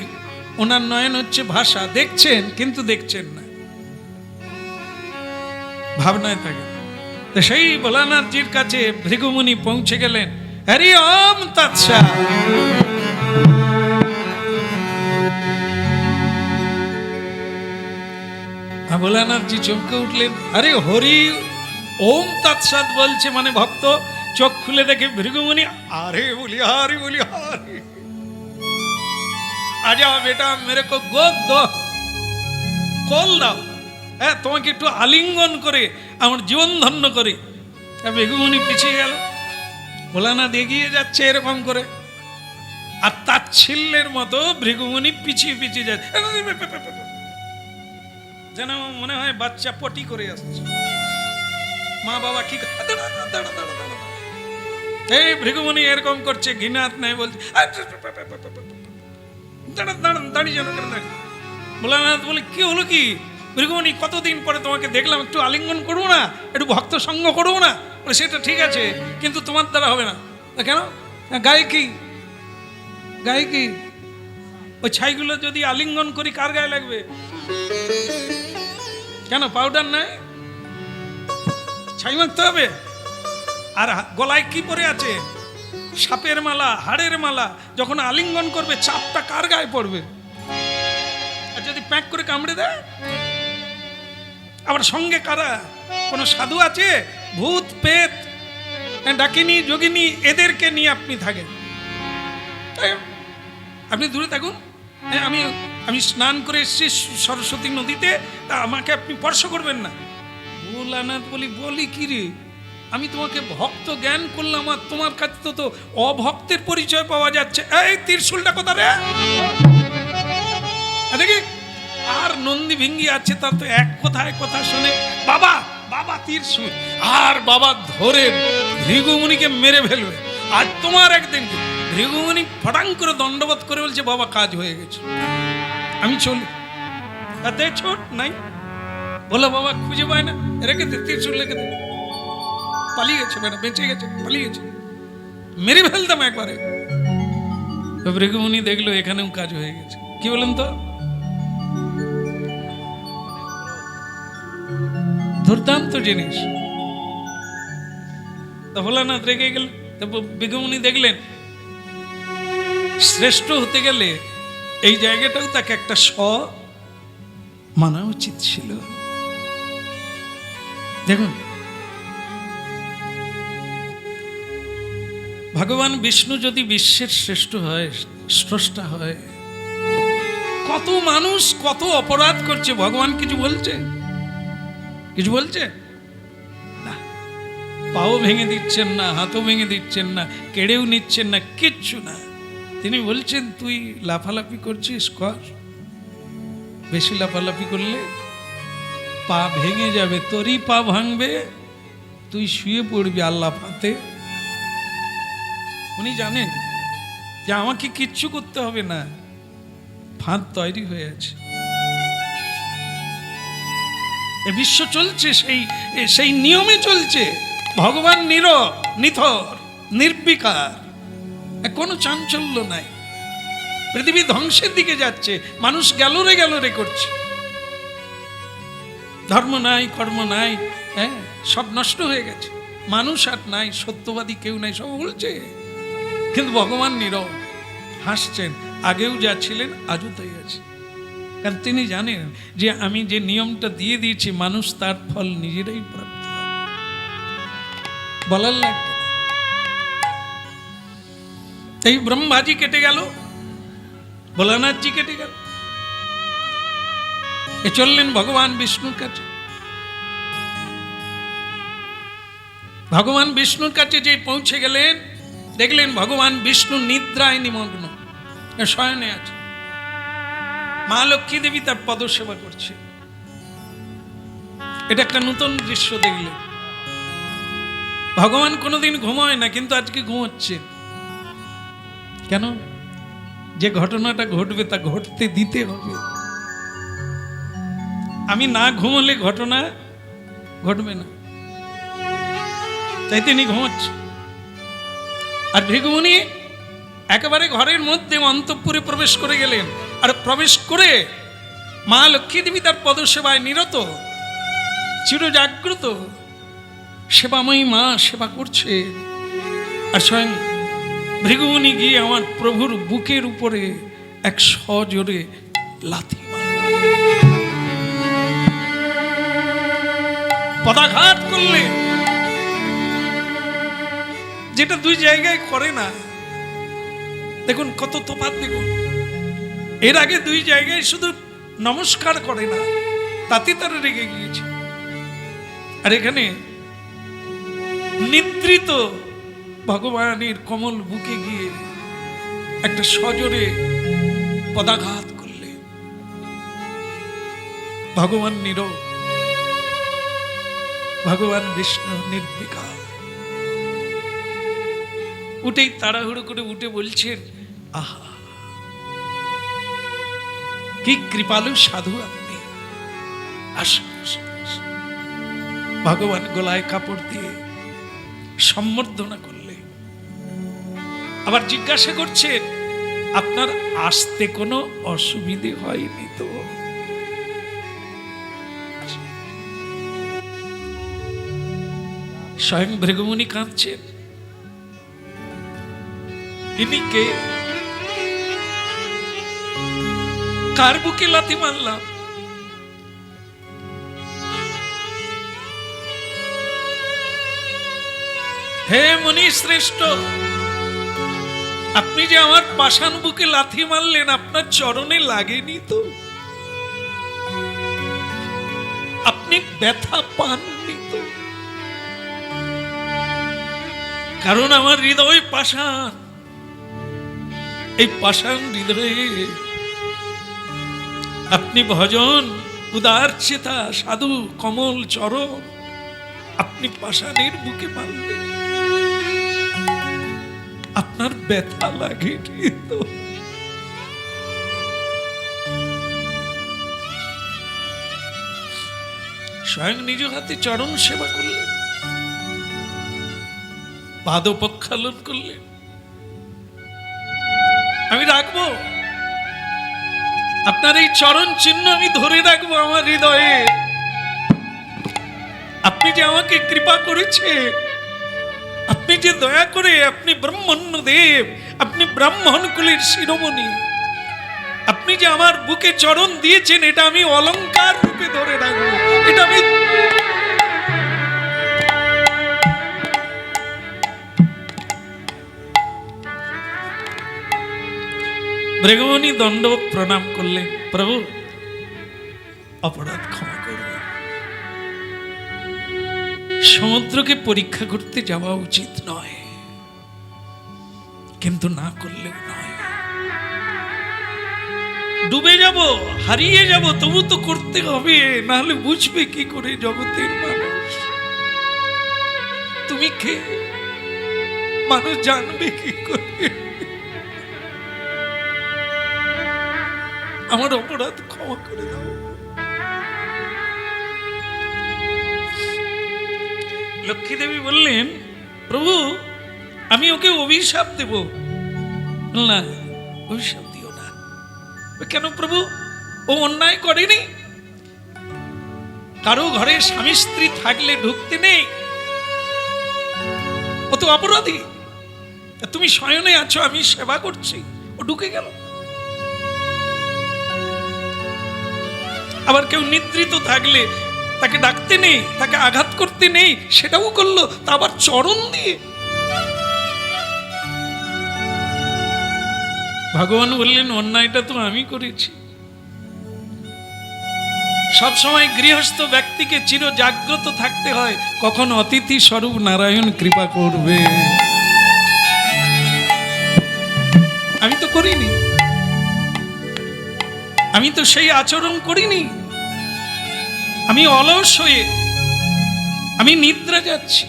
[SPEAKER 1] ওনার নয়ন হচ্ছে ভাষা, দেখছেন কিন্তু দেখছেন না, ভাবনায় থাকেন। তো সেই ভোলানাথজির কাছে ভৃগুমুনি পৌঁছে গেলেন। হরি ওম তৎসৎ। ভোলানাথজি চমকে উঠলেন। আরে হরি ওম তৎসৎ বলছে মানে ভক্ত চোখ খুলে দেখে ভৃগুমুনি আরে বলি হারি বলি হারি, আজা বেটা মেরে কো গোদ দো, কল দাও, হ্যাঁ তোমাকে একটু আলিঙ্গন করে আমার জীবন ধন্য করি। ভৃগুমুনি পিছিয়ে গেল। ভোলানাথ এগিয়ে যাচ্ছে এরকম করে, আর তাচ্ছিল্যের মতো ভৃগুমুনি পিছিয়ে পিছিয়ে যাচ্ছে, যেন মনে হয় বাচ্চা পটি করে আসছে। মা বাবা কি এই ভৃগুমুনি এরকম করছে, ঘৃণাত নাই বলছে দাঁড়িয়ে যেন। ভোলানাথ বলে কি হলো কি ভৃগুমুনি, কতদিন পরে তোমাকে দেখলাম, একটু আলিঙ্গন করবো না, একটু ভক্ত সঙ্গ করবো না? বলে সেটা ঠিক আছে, কিন্তু তোমার দ্বারা হবে না। কেন? গায়ে কি, গায়ে কি? ওই ছাইগুলো যদি আলিঙ্গন করি কার গায়ে লাগবে? কেন পাউডার নাই? ছাই মাখতে হবে। আর গলায় কি পরে আছে? সাপের মালা, হাড়ের মালা। যখন আলিঙ্গন করবে চাপটা কার গায়ে পড়বে? আর যদি প্যাক করে কামড়ে দেয়? আবার সঙ্গে কারা? কোন সাধু আছে? ভূত পেত, ডাকিনী যোগিনী, এদেরকে নিয়ে আপনি থাকেন। আপনি দূরে থাকুন। আমি আমি স্নান করে এসেছি সরস্বতী নদীতে, তা আমাকে আপনি স্পর্শ করবেন না। ভোলানাথ বলি কি রে, আমি তোমাকে ভক্ত জ্ঞান করলাম, আর তোমার কাছে তো অভক্তের পরিচয় পাওয়া যাচ্ছে। এই ত্রিশূলটা কোথা রে? দেখি আর নন্দী ভিঙ্গি আছে, তার তো এক কথায় কথা শুনে বাবা বাবা ত্রিশূল, আর বাবা ধরে ভৃগুমুনিকে মেরে ফেলবে। আর তোমার একদিন ভৃগুমুনি ফটাং করে দণ্ডবোধ করে বলছে বাবা কাজ হয়ে গেছে, আমি চলি। তাতে ছোট নাই বলো বাবা খুঁজে পায় না, রেখে দে ত্রিশূল, রেখে দে। পালিয়ে গেছে ম্যাডাম, বেঁচে গেছে, পালিয়ে গেছে, মেরে ফেলতাম একবারে। ভৃগুমুনি দেখলো এখানেও কাজ হয়ে গেছে। কি বলেন তো? দুর্দান্ত জিনিস। ভোলানাথ রেগে গেল। ভৃগুমুনি দেখলেন শ্রেষ্ঠ হতে গেলে এই জায়গাটাও তাকে একটা মানা উচিত ছিল। দেখুন ভগবান বিষ্ণু যদি বিশ্বের শ্রেষ্ঠ হয়, স্রষ্টা হয়, কত মানুষ কত অপরাধ করছে, ভগবান কিছু বলছে? কিছু বলছে না। পাও ভেঙে দিচ্ছেন না, হাতও ভেঙে দিচ্ছেন না, কেড়েও নিচ্ছেন না, কিচ্ছু না। তিনি বলছেন তুই লাফালাফি করছিস, কর, বেশি লাফালাফি করলে পা ভেঙে যাবে, তোরই পা ভাঙবে, তুই শুয়ে পড়বি আল্লাহ ফাতে। উনি জানেন যে আমাকে কিচ্ছু করতে হবে না, ফাঁদ তৈরি হয়ে আছে। এ বিশ্ব চলছে সেই নিয়মে চলছে। ভগবান নীরব, নিথর, নির্বিকার, কোনো চাঞ্চল্য নাই। পৃথিবী ধ্বংসের দিকে যাচ্ছে, মানুষ গ্যালোরে করছে, ধর্ম নাই, কর্ম নাই, হ্যাঁ, সব নষ্ট হয়ে গেছে, মানুষ আর নাই, সত্যবাদী কেউ নাই, সব বলছে। কিন্তু ভগবান নীরব, হাসছেন, আগেও যা ছিলেন আজও তাই আছে। কারণ তিনি জানেন যে আমি যে নিয়মটা দিয়ে দিয়েছি, মানুষ তার ফল নিজেরাই প্রাপ্ত বলার লাগবে। এই ব্রহ্মাজি কেটে গেল, ভোলানাথজি কেটে গেল, এ চললেন ভগবান বিষ্ণুর কাছে। ভগবান বিষ্ণুর কাছে যে পৌঁছে গেলেন, দেখলেন ভগবান বিষ্ণু নিদ্রায় নিমগ্ন, শয়নে আছে। মা লক্ষ্মী দেবী তার পদসেবা করছে। এটা একটা নতুন দৃশ্য দেখলেন। ভগবান কোনোদিন ঘুমায় না, কিন্তু আজকে ঘুমাচ্ছে কেন? যে ঘটনাটা ঘটবে তা ঘটতে দিতে হবে। আমি না ঘুমলে ঘটনা ঘটবে না, তাই তিনি ঘুমাচ্ছে। আর ভৃগুমুনি একেবারে ঘরের মধ্যে অন্তঃপুরে প্রবেশ করে গেলেন। আর প্রবেশ করে মা লক্ষ্মী দেবী তার পদসেবায় নিরত, চিরজাগ্রত সেবাময়ী মা সেবা করছে। আর স্বয়ং ভৃগুমুনি গিয়ে আমার প্রভুর বুকের উপরে এক সজোরে লাথি পদাঘাত করলে, যেটা দুই জায়গায় করে না। দেখুন কত তফাৎ, দেখুন এর আগে দুই জায়গায় শুধু নমস্কার করে না, তাতে তারা রেগে গিয়েছে। আর এখানে নিদ্রিত ভগবানের কমল বুকে গিয়ে একটা সজোরে পদাঘাত করলে। ভগবান নীরব, ভগবান বিষ্ণু নির্বিকার। উঠেই তাড়াহুড়ো করে উঠে বলছেন, আহা কি কৃপালু সাধু আপনি, আসুন। ভগবান গলায় কাপড় দিয়ে সম্বর্ধনা করলে। আবার জিজ্ঞাসা করছেন, আপনার আসতে কোনো অসুবিধে হয়নি তো? স্বয়ং ভৃগুমুনি কাঁদছেন। ইনি কে? কার বুকে লাথি মারলাম? হে মুনি শ্রেষ্ঠ, আপনি যে আমার পাষাণ বুকে লাথি মারলেন, আপনার চরণে লাগেনি তো? আপনি ব্যথা পাননি তো? কারণ আমার হৃদয় পাষাণ। এই পাষাণ হৃদয়ে আপনি ভজন, উদার চেতা, সাধু, কমল চরণ, আপনি পাষাণের বুকে মারলেন, আপনার ব্যথা লাগেনি তো? স্বয়ং নিজ হাতে চরণ সেবা করলেন, পাদ প্রক্ষালন করলেন। আমি রাখবো আপনার এই চরণ চিহ্ন, আমি ধরে রাখবো আমার হৃদয়ে। আপনি যে আমাকে কৃপা করেছে, আপনি যে দয়া করে, আপনি ব্রহ্মণ্য দেব, আপনি ব্রাহ্মণ কুলের শিরোমণি, আপনি যে আমার বুকে চরণ দিয়েছেন, এটা আমি অলংকার রূপে ধরে রাখবো। এটা আমি ভৃগুমুনি দণ্ডবত প্রণাম করলেন, প্রভু অপরাধ ক্ষমা করবেন। সমুদ্রকে পরীক্ষা করতে যাওয়া উচিত নয়, কিন্তু না করলেও নয়। ডুবে যাব, হারিয়ে যাব, তবু তো করতে হবে, না হলে বুঝবে কি করে জগতের মানুষ তুমি কে? মানুষ জানবে কি করে? আমার অপরাধ ক্ষমা করে দাও। লক্ষ্মী দেবী বললেন, প্রভু আমি ওকে অভিশাপ দেব, না, অভিশাপ দিও না। কেন প্রভু? ও অন্যায় করেনি। কারো ঘরে স্বামী স্ত্রী থাকলে ঢুকতে নেই, ও তো অপরাধী। তুমি শয়নে আছো, আমি সেবা করছি, ও ঢুকে গেল। আবার কেউ নিদ্রিত থাকলে তাকে ডাকতে নেই, তাকে আঘাত করতে নেই, সেটাও করলো, তা আবার চরণ দিয়ে। ভগবান বললেন অন্যায়টা তো আমি করেছি। সবসময় গৃহস্থ ব্যক্তিকে চির জাগ্রত থাকতে হয়, কখন অতিথি স্বরূপ নারায়ণ কৃপা করবে। আমি তো করিনি, আমি তো সেই আচরণ করিনি। আমি অলস হয়ে আমি নিদ্রা যাচ্ছি,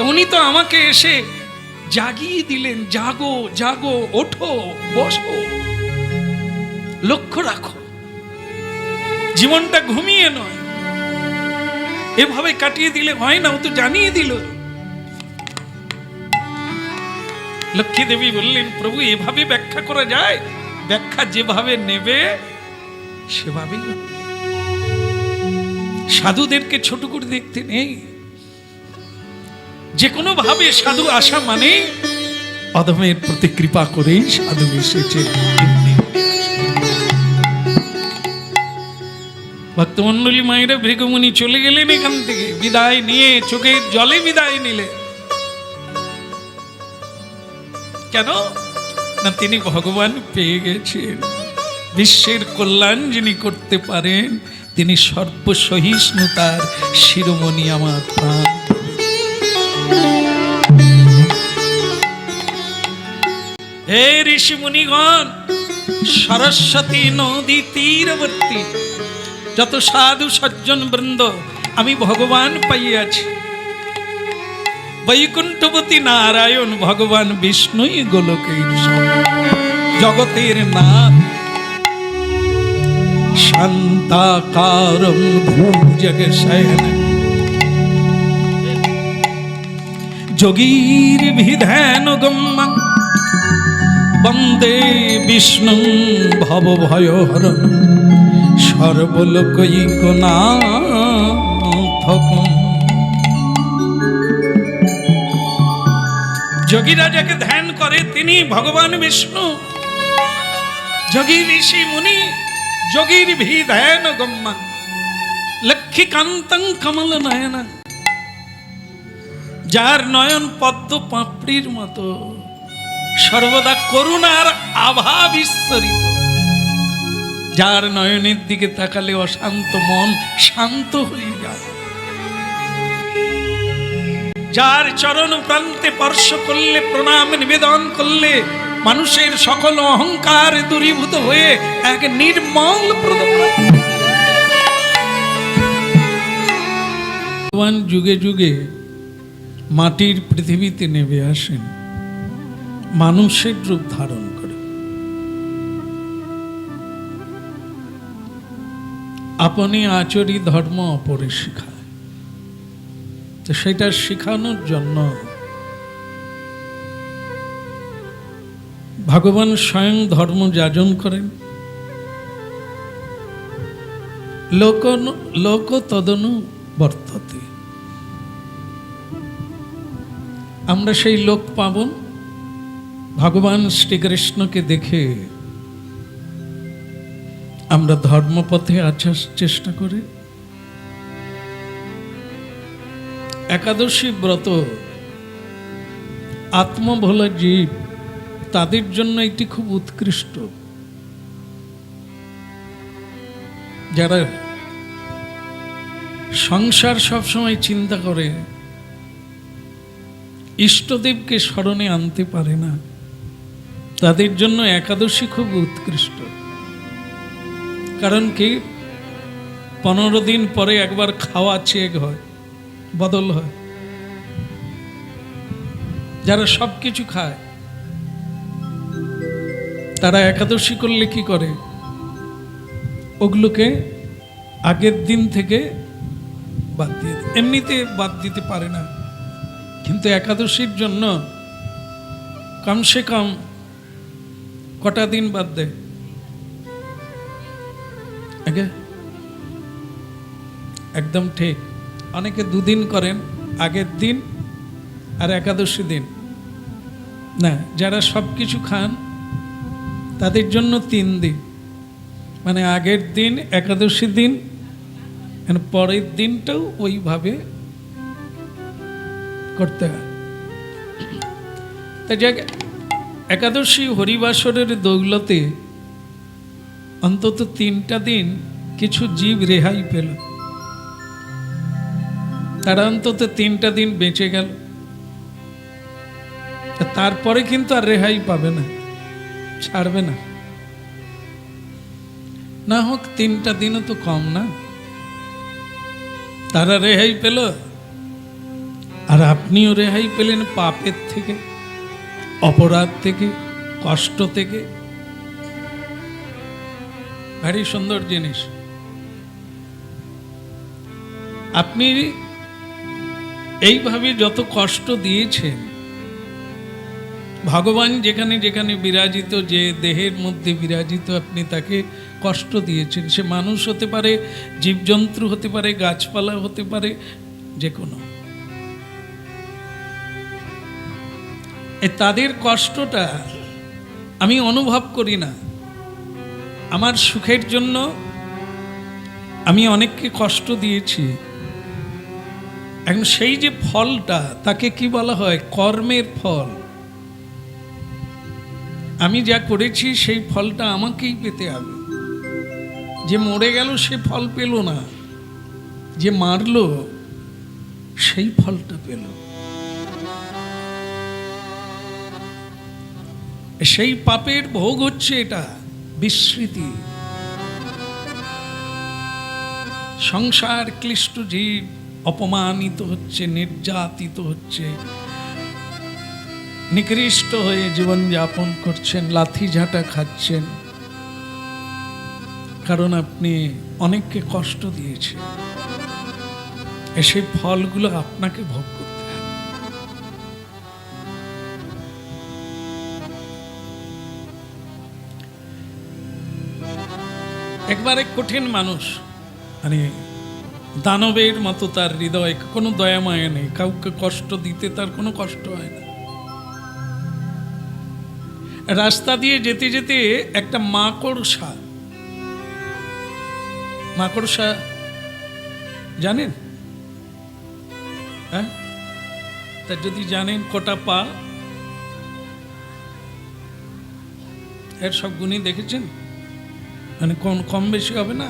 [SPEAKER 1] উনি তো আমাকে এসে জাগিয়ে দিলেন, জাগো জাগো, ওঠো, বসো, লক্ষ্য রাখো। জীবনটা ঘুমিয়ে নয়, এভাবে কাটিয়ে দিলে হয় না, ও তো জানিয়ে দিল। লক্ষ্মী দেবী বললেন, প্রভু এভাবে ব্যাখ্যা করা যায়? ব্যাখ্যা যেভাবে নেবে সেভাবেই। সাধুদেরকে ছোট করে দেখতে নেই, যে কোনো ভাবে সাধু আসা মানে অধমের প্রতি কৃপা করেই সাধু এসেছে। ভক্তমন্ডলী মায়েরা, ভৃগুমুনি চলে গেলেন এখান থেকে, বিদায় নিয়ে চোখের জলে বিদায় নিলে। কেন না, তিনি ভগবান পেয়ে গেছেন। বিশ্বের কল্যাণ যিনি করতে পারেন, তিনি সর্বসহিষ্ণুতার শিরোমণি আমার প্রাণ। হে ঋষি মুনিগণ, সরস্বতী নদী তীরবর্তী যত সাধু সজ্জন বৃন্দ, আমি ভগবান পাইয়াছি। বৈকুণ্ঠপতি নারায়ণ ভগবান বিষ্ণুই গোলকের জগতের নাথ। শান্তাকারং ভুজগশয়ন যোগীর্বিধানগম্যং বন্দে বিষ্ণু ভবভয়হরং সর্বলোকৈকনাথকম। যোগীরা যাকে ধ্যান করে তিনি ভগবান বিষ্ণু। যোগী ঋষি মুনি যোগীর ভিধান গম্যং লক্ষ্মীকান্তং কমল নয়না, যার নয়ন পদ্ম পাপড়ির মতো, সর্বদা করুণার আভা বিস্তারিত, যার নয়নের দিকে তাকালে অশান্ত মন শান্ত হয়ে যায়, যার চরণ প্রান্তে স্পর্শ করলে, প্রণাম নিবেদন করলে মানুষের সকল অহংকার দূরীভূত হয়ে এক নির্মল ভগবান যুগে যুগে মাটির পৃথিবীতে নেমে আসেন, মানুষের রূপ ধারণ করে। আপনি আচরি ধর্ম অপরে শিখায়, তো সেটা শিখানোর জন্য ভগবান স্বয়ং ধর্ম যাজন করেন। লোক তদনু বর্ততে, আমরা সেই লোক পাবন ভগবান শ্রীকৃষ্ণকে দেখে আমরা ধর্মপথে আসার চেষ্টা করি। একাদশী ব্রত আত্মভোলা জীব, তাদের জন্য এটি খুব উৎকৃষ্ট। যারা সংসার সবসময় চিন্তা করে, ইষ্টদেবকে স্মরণে আনতে পারে না, তাদের জন্য একাদশী খুব উৎকৃষ্ট। কারণ কি, 15 দিন পরে একবার খাওয়া চেক হয়, বদল হয়। যারা সব কিছু খায় তারা একাদশী করলে কি করে, ওগুলোকে আগের দিন থেকে বাদ দিয়ে এমনিতে বাদ দিতে পারে না, কিন্তু একাদশীর জন্য কমসে কম কটা দিন বাদ দেয় আগে? একদম ঠিক। অনেকে দুদিন করেন, আগের দিন আর একাদশী দিন। না, যারা সব কিছু খান তাদের জন্য 3 দিন, মানে আগের দিন, একাদশী দিন, পরের দিনটাও ওইভাবে করতে হয়। তা যাক, একাদশী হরিবাসরের দৌলতে অন্তত 3টা দিন কিছু জীব রেহাই পেল। তারা অন্তত 3টা দিন বেঁচে গেল। তারপরে কিন্তু আর রেহাই পাবে না, ছাড়বে না। না হোক 3টা দিনও তো কম না। তারা রেহাই পেল, আর আপনিও রেহাই পেলেন পাপের থেকে, অপরাধ থেকে, কষ্ট থেকে। ভারী সুন্দর জিনিস। আপনি এইভাবে যত কষ্ট দিয়েছেন, ভগবান যেখানে যেখানে বিরাজিত, যে দেহের মধ্যে বিরাজিত, আপনি তাকে কষ্ট দিয়েছেন। সে মানুষ হতে পারে, জীবজন্তু হতে পারে, গাছপালা হতে পারে, যে কোনো। তাদের কষ্টটা আমি অনুভব করি না। আমার সুখের জন্য আমি অনেককে কষ্ট দিয়েছি। এখন সেই যে ফলটা, তাকে কি বলা হয়? কর্মের ফল। আমি যা করেছি সেই ফলটা আমাকেই পেতে হবে। যে মরে গেল সে ফল পেল না, যে মারলো সেই ফলটা পেল। সেই পাপের ভোগ হচ্ছে এটা, বিস্মৃতি। সংসার ক্লিষ্ট জীব অপমানিত হচ্ছে, নির্যাতিত হচ্ছে, নিকৃষ্ট হয়ে জীবন যাপন করছেন, লাথি ঝাঁটা খাচ্ছেন, কারণ আপনি অনেককে কষ্ট দিয়েছেন। সেই ফলগুলো আপনাকে ভোগ করতে হবে। একবারে কঠিন মানুষ, মানে দানবের মতো তার হৃদয়, কোনো দয়া মায়া নেই, কাউকে কষ্ট দিতে তার কোনো কষ্ট হয় না। রাস্তা দিয়ে যেতে যেতে একটা মাকড়সা, মাকড়সা জানেন? হ্যাঁ, তা যদি জানেন কটা পা, এর সব গুণই দেখেছেন? মানে কোন কম বেশি হবে না?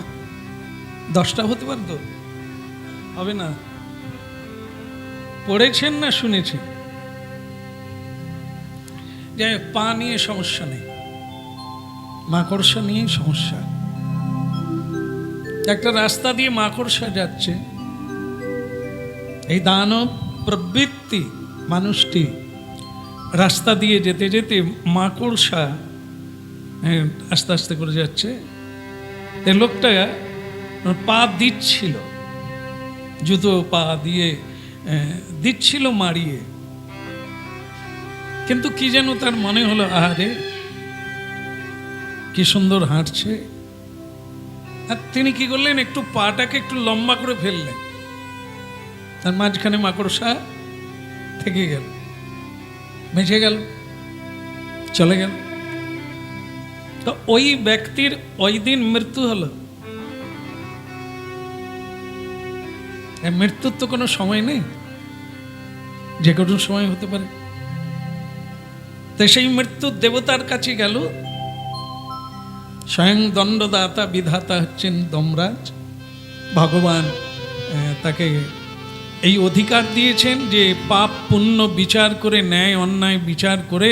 [SPEAKER 1] 10টা হতে পারতো, হবে না? পড়েছেন না শুনেছেন? যাই হোক, পা নিয়ে সমস্যা নেই, মাকড়সা নিয়ে সমস্যা। একটা রাস্তা দিয়ে মাকড়সা যাচ্ছে। এই দানব প্রবৃত্তি মানুষটি রাস্তা দিয়ে যেতে যেতে মাকড়সা আস্তে আস্তে করে যাচ্ছে। এই লোকটা পা দিচ্ছিল, জুতো পা দিয়ে দিচ্ছিল মারিয়ে, কিন্তু কি যেন তার মনে হলো, আরে কি সুন্দর হাঁটছে। আর তিনি কি করলেন, একটু পাটাকে একটু লম্বা করে ফেললেন, তার মাঝখানে মাকড়সা থেকে গেল, বেঁচে গেল, চলে গেল। তো ওই ব্যক্তির ওই দিন মৃত্যু হলো। মৃত্যুর তো কোনো সময় নেই, যে কোনো সময় হতে পারে। তো সেই মৃত্যুর দেবতার কাছে গেল। স্বয়ং দণ্ডদাতা বিধাতা হচ্ছেন যমরাজ। ভগবান তাকে এই অধিকার দিয়েছেন যে পাপ পুণ্য বিচার করে, ন্যায় অন্যায় বিচার করে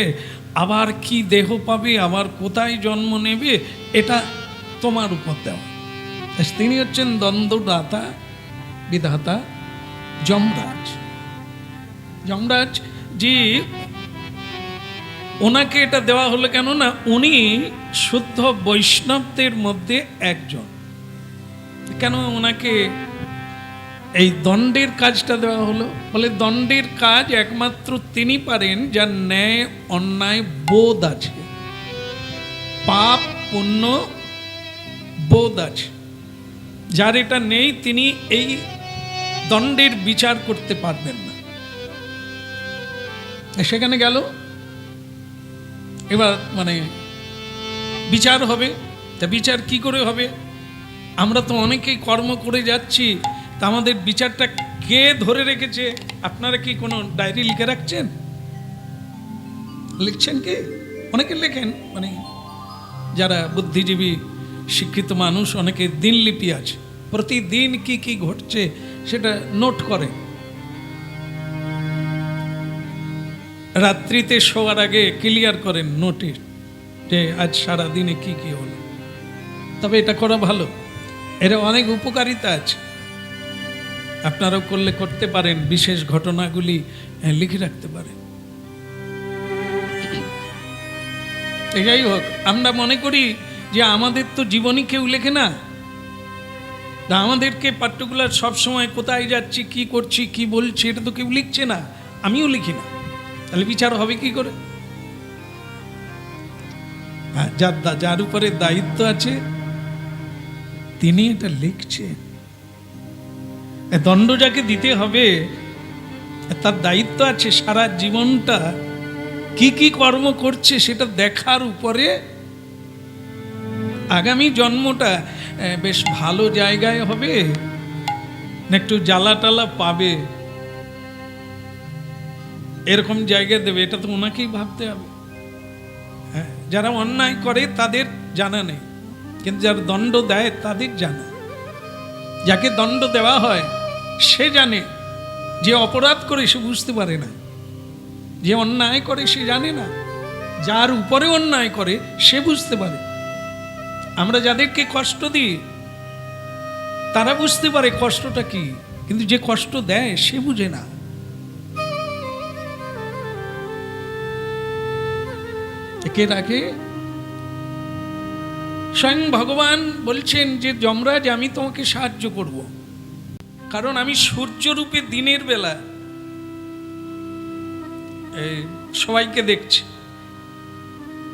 [SPEAKER 1] আবার কি দেহ পাবে, আবার কোথায় জন্ম নেবে, এটা তোমার উপর দেওয়া। তিনি হচ্ছেন দণ্ডদাতা বিধাতা যমরাজ। যমরাজ জি, ওনাকে এটা দেওয়া হলো কেন না, উনি শুদ্ধ বৈষ্ণবদের মধ্যে একজন। কেন ওনাকে এই দণ্ডের কাজটা দেওয়া হলো। বলে দণ্ডের কাজ একমাত্র তিনি পারেন যার ন্যায় অন্যায় বোধ আছে, পাপ পুণ্য বোধ আছে। যার এটা নেই তিনি এই দণ্ডের বিচার করতে পারবেন না। সেখানে গেল, এবার মানে বিচার হবে। তা বিচার কি করে হবে? আমরা তো অনেকেই কর্ম করে যাচ্ছি, তা আমাদের বিচারটা কে ধরে রেখেছে? আপনারা কি কোনো ডায়েরি লিখে রাখছেন? লিখছেন কি? অনেকে লেখেন, মানে যারা বুদ্ধিজীবী শিক্ষিত মানুষ, অনেকে দিনলিপি আছে, প্রতিদিন কি কি ঘটছে সেটা নোট করে। রাত্রিতে শোয়ার আগে ক্লিয়ার করেন নোটিশ যে আজ সারা দিনে কি কি হলো। তবে এটা করা ভালো, এর অনেক উপকারিতা আছে। আপনারাও করলে করতে পারেন, বিশেষ ঘটনাগুলি লিখে রাখতে পারেন। যাই হোক, আমরা মনে করি যে আমাদের তো জীবনী কেউ লেখে না, তা আমাদেরকে পার্টিকুলার সবসময় কোথায় যাচ্ছি, কি করছি, কি বলছি, এটা তো কেউ লিখছে না, আমিও লিখি না। তাহলে বিচার হবে কি করে? যার উপরে দায়িত্ব আছে তিনি এটা লিখছে। দণ্ড যাকে দিতে হবে তার দায়িত্ব আছে সারা জীবনটা কি কি কর্ম করছে সেটা দেখার উপরে আগামী জন্মটা বেশ ভালো জায়গায় হবে না একটু জ্বালা টালা পাবে, এরকম জায়গা দেবে, এটা তো ওনাকেই ভাবতে হবে। হ্যাঁ, যারা অন্যায় করে তাদের জানা নেই, কিন্তু যারা দণ্ড দেয় তাদের জানা। যাকে দণ্ড দেওয়া হয় সে জানে, যে অপরাধ করে সে বুঝতে পারে না, যে অন্যায় করে সে জানে না, যার উপরে অন্যায় করে সে বুঝতে পারে। আমরা যাদেরকে কষ্ট দিই তারা বুঝতে পারে কষ্টটা কি, কিন্তু যে কষ্ট দেয় সে বুঝে না। একে রাখে স্বয়ং ভগবান বলছেন যে যমরাজ আমি তোমাকে সাহায্য করব, কারণ আমি সূর্যরূপে দিনের বেলা সবাইকে দেখছি।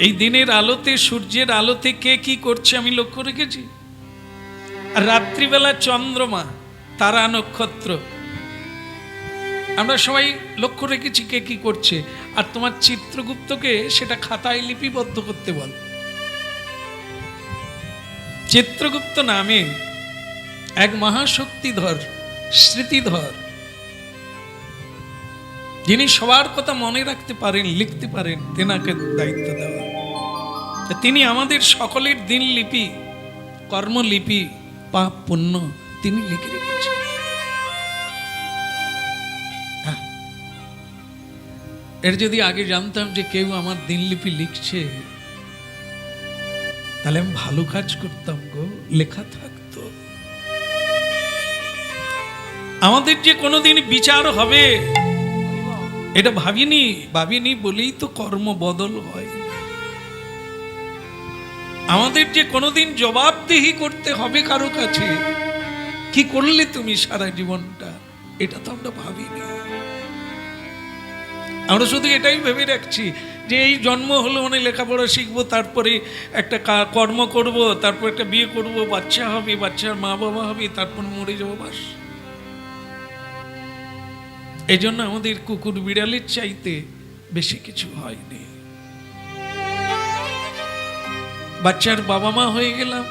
[SPEAKER 1] এই দিনের আলোতে, সূর্যের আলোতে কে কি করছে আমি লক্ষ্য রেখেছি। আর রাত্রিবেলা চন্দ্রমা, তারা, নক্ষত্র, আমরা সবাই লক্ষ্য রেখেছি কে কি করছে। আর তোমার চিত্রগুপ্তকে সেটা খাতায় লিপিবদ্ধ করতে বল। চিত্রগুপ্ত নামে এক মহাশক্তিধর, স্মৃতিধর, যিনি সবার কথা মনে রাখতে পারেন, লিখতে পারেন, তেনাকে দায়িত্ব দেওয়া। তিনি আমাদের সকলের দিনলিপি, কর্মলিপি, পাপ পুণ্য তিনি লিখে রেখেছেন। এর যদি আগে জানতাম যে কেউ আমার দিনলিপি লিখছে, তাহলে আমি ভালো কাজ করতাম গো, লেখা থাকতো। আমাদের যে কোনোদিন বিচার হবে এটা ভাবিনি বলেই তো কর্ম বদল হয়। আমাদের যে কোনোদিন জবাবদিহি করতে হবে কারো কাছে, কি করলে তুমি সারা জীবনটা, এটা তো আমরা ভাবিনি। আমরা শুধু এটাই ভেবে রাখছি যে এই জন্ম হলো মানে লেখাপড়া শিখবো, তারপরে একটা কর্ম করব, তারপর একটা বিয়ে করব, বাচ্চা হবে, বাচ্চার মা বাবা হবে, তারপর মরে যাবো, বাস। এই জন্য আমাদের কুকুর বিড়ালের চাইতে বেশি কিছু হয়নি। বাচ্চার বাবা মা হয়ে গেলাম,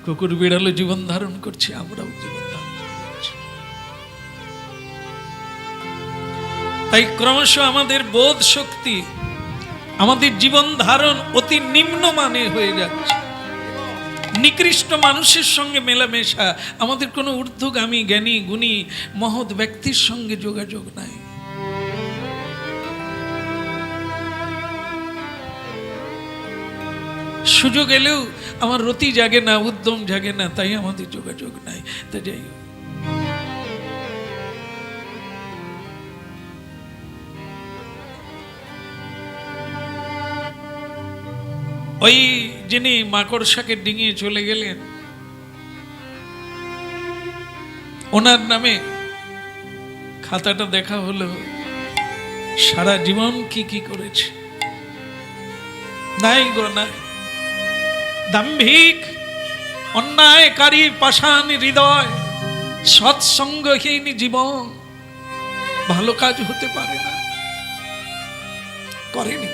[SPEAKER 1] কুকুর বিড়ালও জীবন ধারণ করছে, আমরাও জীবন ধারণ করছি। তাই ক্রমশ আমাদের বোধ শক্তি, আমাদের জীবন ধারণ অতি নিম্নমানের হয়ে যাচ্ছে। নিকৃষ্ট মানুষের সঙ্গে মেলামেশা, আমাদের কোনো ঊর্ধ্বগামী জ্ঞানী গুণী মহৎ ব্যক্তির সঙ্গে যোগাযোগ নাই। সুযোগ এলেও আমার রতি জাগে না, উদ্যম জাগে না, তাই আমাদের যোগাযোগ নাই। তা যাই হোক, ওই যিনি মাকড়সাকে ডিঙিয়ে চলে গেলেন, ওনার নামে খাতাটা দেখা হলো, সারা জীবন কি কি করেছে। নাই গো নাই, দাম্ভিক অন্যায়কারী পাষাণ হৃদয়, সৎসঙ্গহীন জীবন, ভালো কাজ হতে পারে না। করেনি।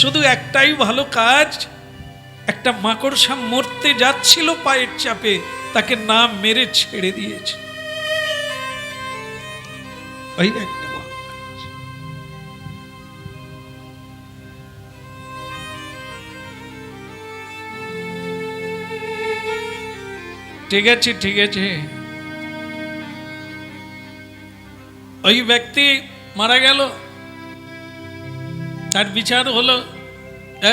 [SPEAKER 1] শুধু একটাই ভালো কাজ, একটা মাকড়সা মরতে যাচ্ছিল পায়ের চাপে, তাকে না মেরে ছেড়ে দিয়েছে। ওই একটা ভালো কাজ। ঠিক আছে ঠিক আছে, ওই ব্যক্তি মারা গেল, তার বিচার হলো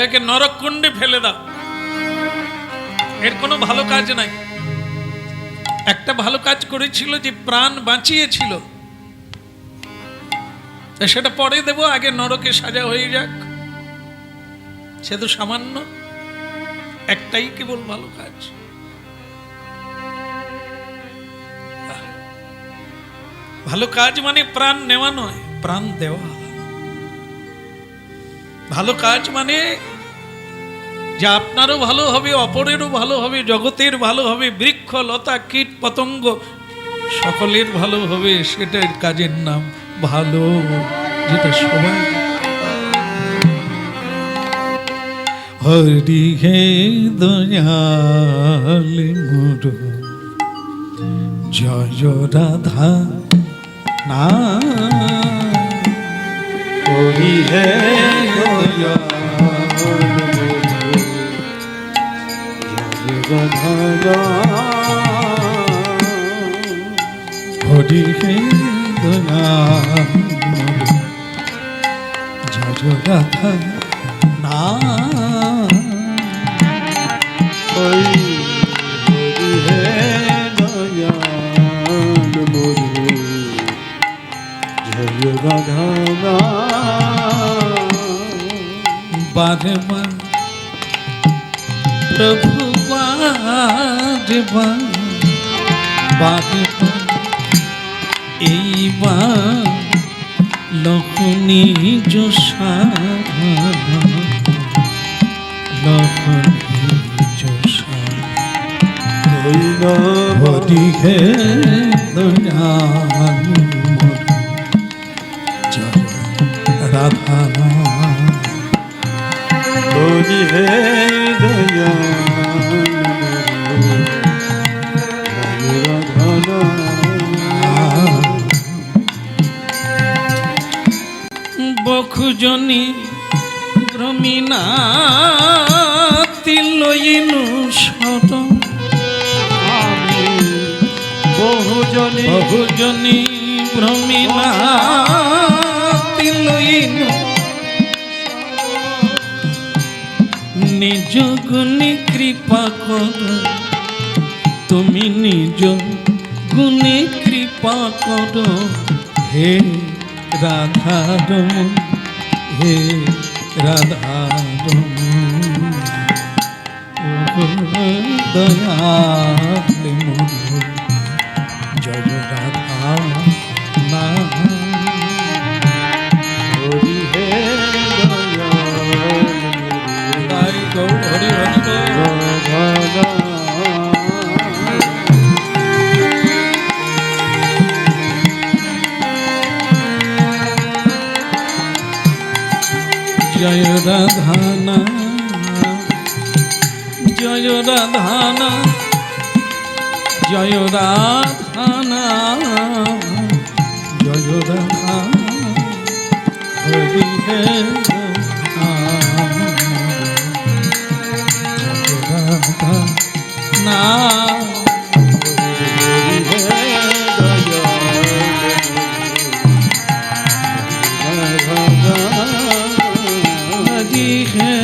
[SPEAKER 1] একে নরক কুণ্ডে ফেলে দাও। এর কোনো ভালো কাজ নাই। একটা ভালো কাজ করেছিল, যে প্রাণ বাঁচিয়েছিল, সেটা পরে দেব, আগে নরকে সাজা হয়ে যাক। সে তো সামান্য, একটাই কেবল ভালো কাজ। ভালো কাজ মানে প্রাণ নেওয়া নয়, প্রাণ দেওয়া। ভালো কাজ মানে যে আপনারও ভালো হবে, অপরেরও ভালো হবে, জগতের ভালো হবে, বৃক্ষ লতা কীট পতঙ্গ সকলের ভালো হবে, সেটার কাজের নাম ভালো, যেটা সবাই। হরি হে দয়াল মোর জয় রাধা না,
[SPEAKER 2] হরি হে দয়াল রাধা,
[SPEAKER 1] হরি হে দয়াল জয় রাধা না,
[SPEAKER 2] হরি হে দয়াল মোর জয় রাধা।
[SPEAKER 1] বারে বার প্রভু বারে বার, বারে বার এইবার লখনি যোশা, লখনি যোশা, হরি হে দয়াল মোর জয় রাধা না,
[SPEAKER 2] হরি হে দয়াল রাধা।
[SPEAKER 1] বখুজনি ভ্রমিনা তিলইনু সত, বহুজনি ভ্রমিনা তিলইনু, নিজ গুণে কৃপা কর, তুমি নিজ গুণে কৃপা কর, হে রাধারমণ, হে রাধারমণ, দয়াল মোর জয় রাধা না,
[SPEAKER 2] হরি হে দয়াল
[SPEAKER 1] তাই গো হরি হরি
[SPEAKER 2] রাধা।
[SPEAKER 1] জয় রাধানা, জয় রাধানা, জয় রাধানা, জয় রাধা, হরি হে জয় রাধা না, हरि है,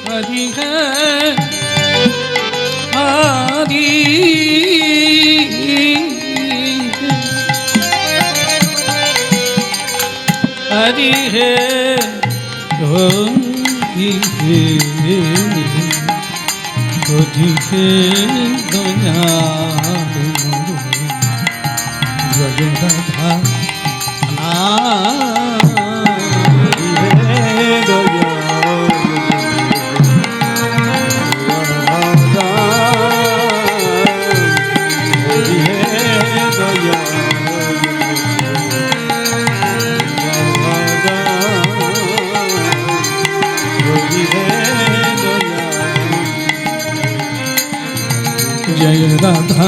[SPEAKER 1] हरि है, हरि हरि है, हरि है,
[SPEAKER 2] বুঝিহে দয়াল জয় রাধা বুঝিহে দয়াল বুঝিহে দয়াল জয় রাধা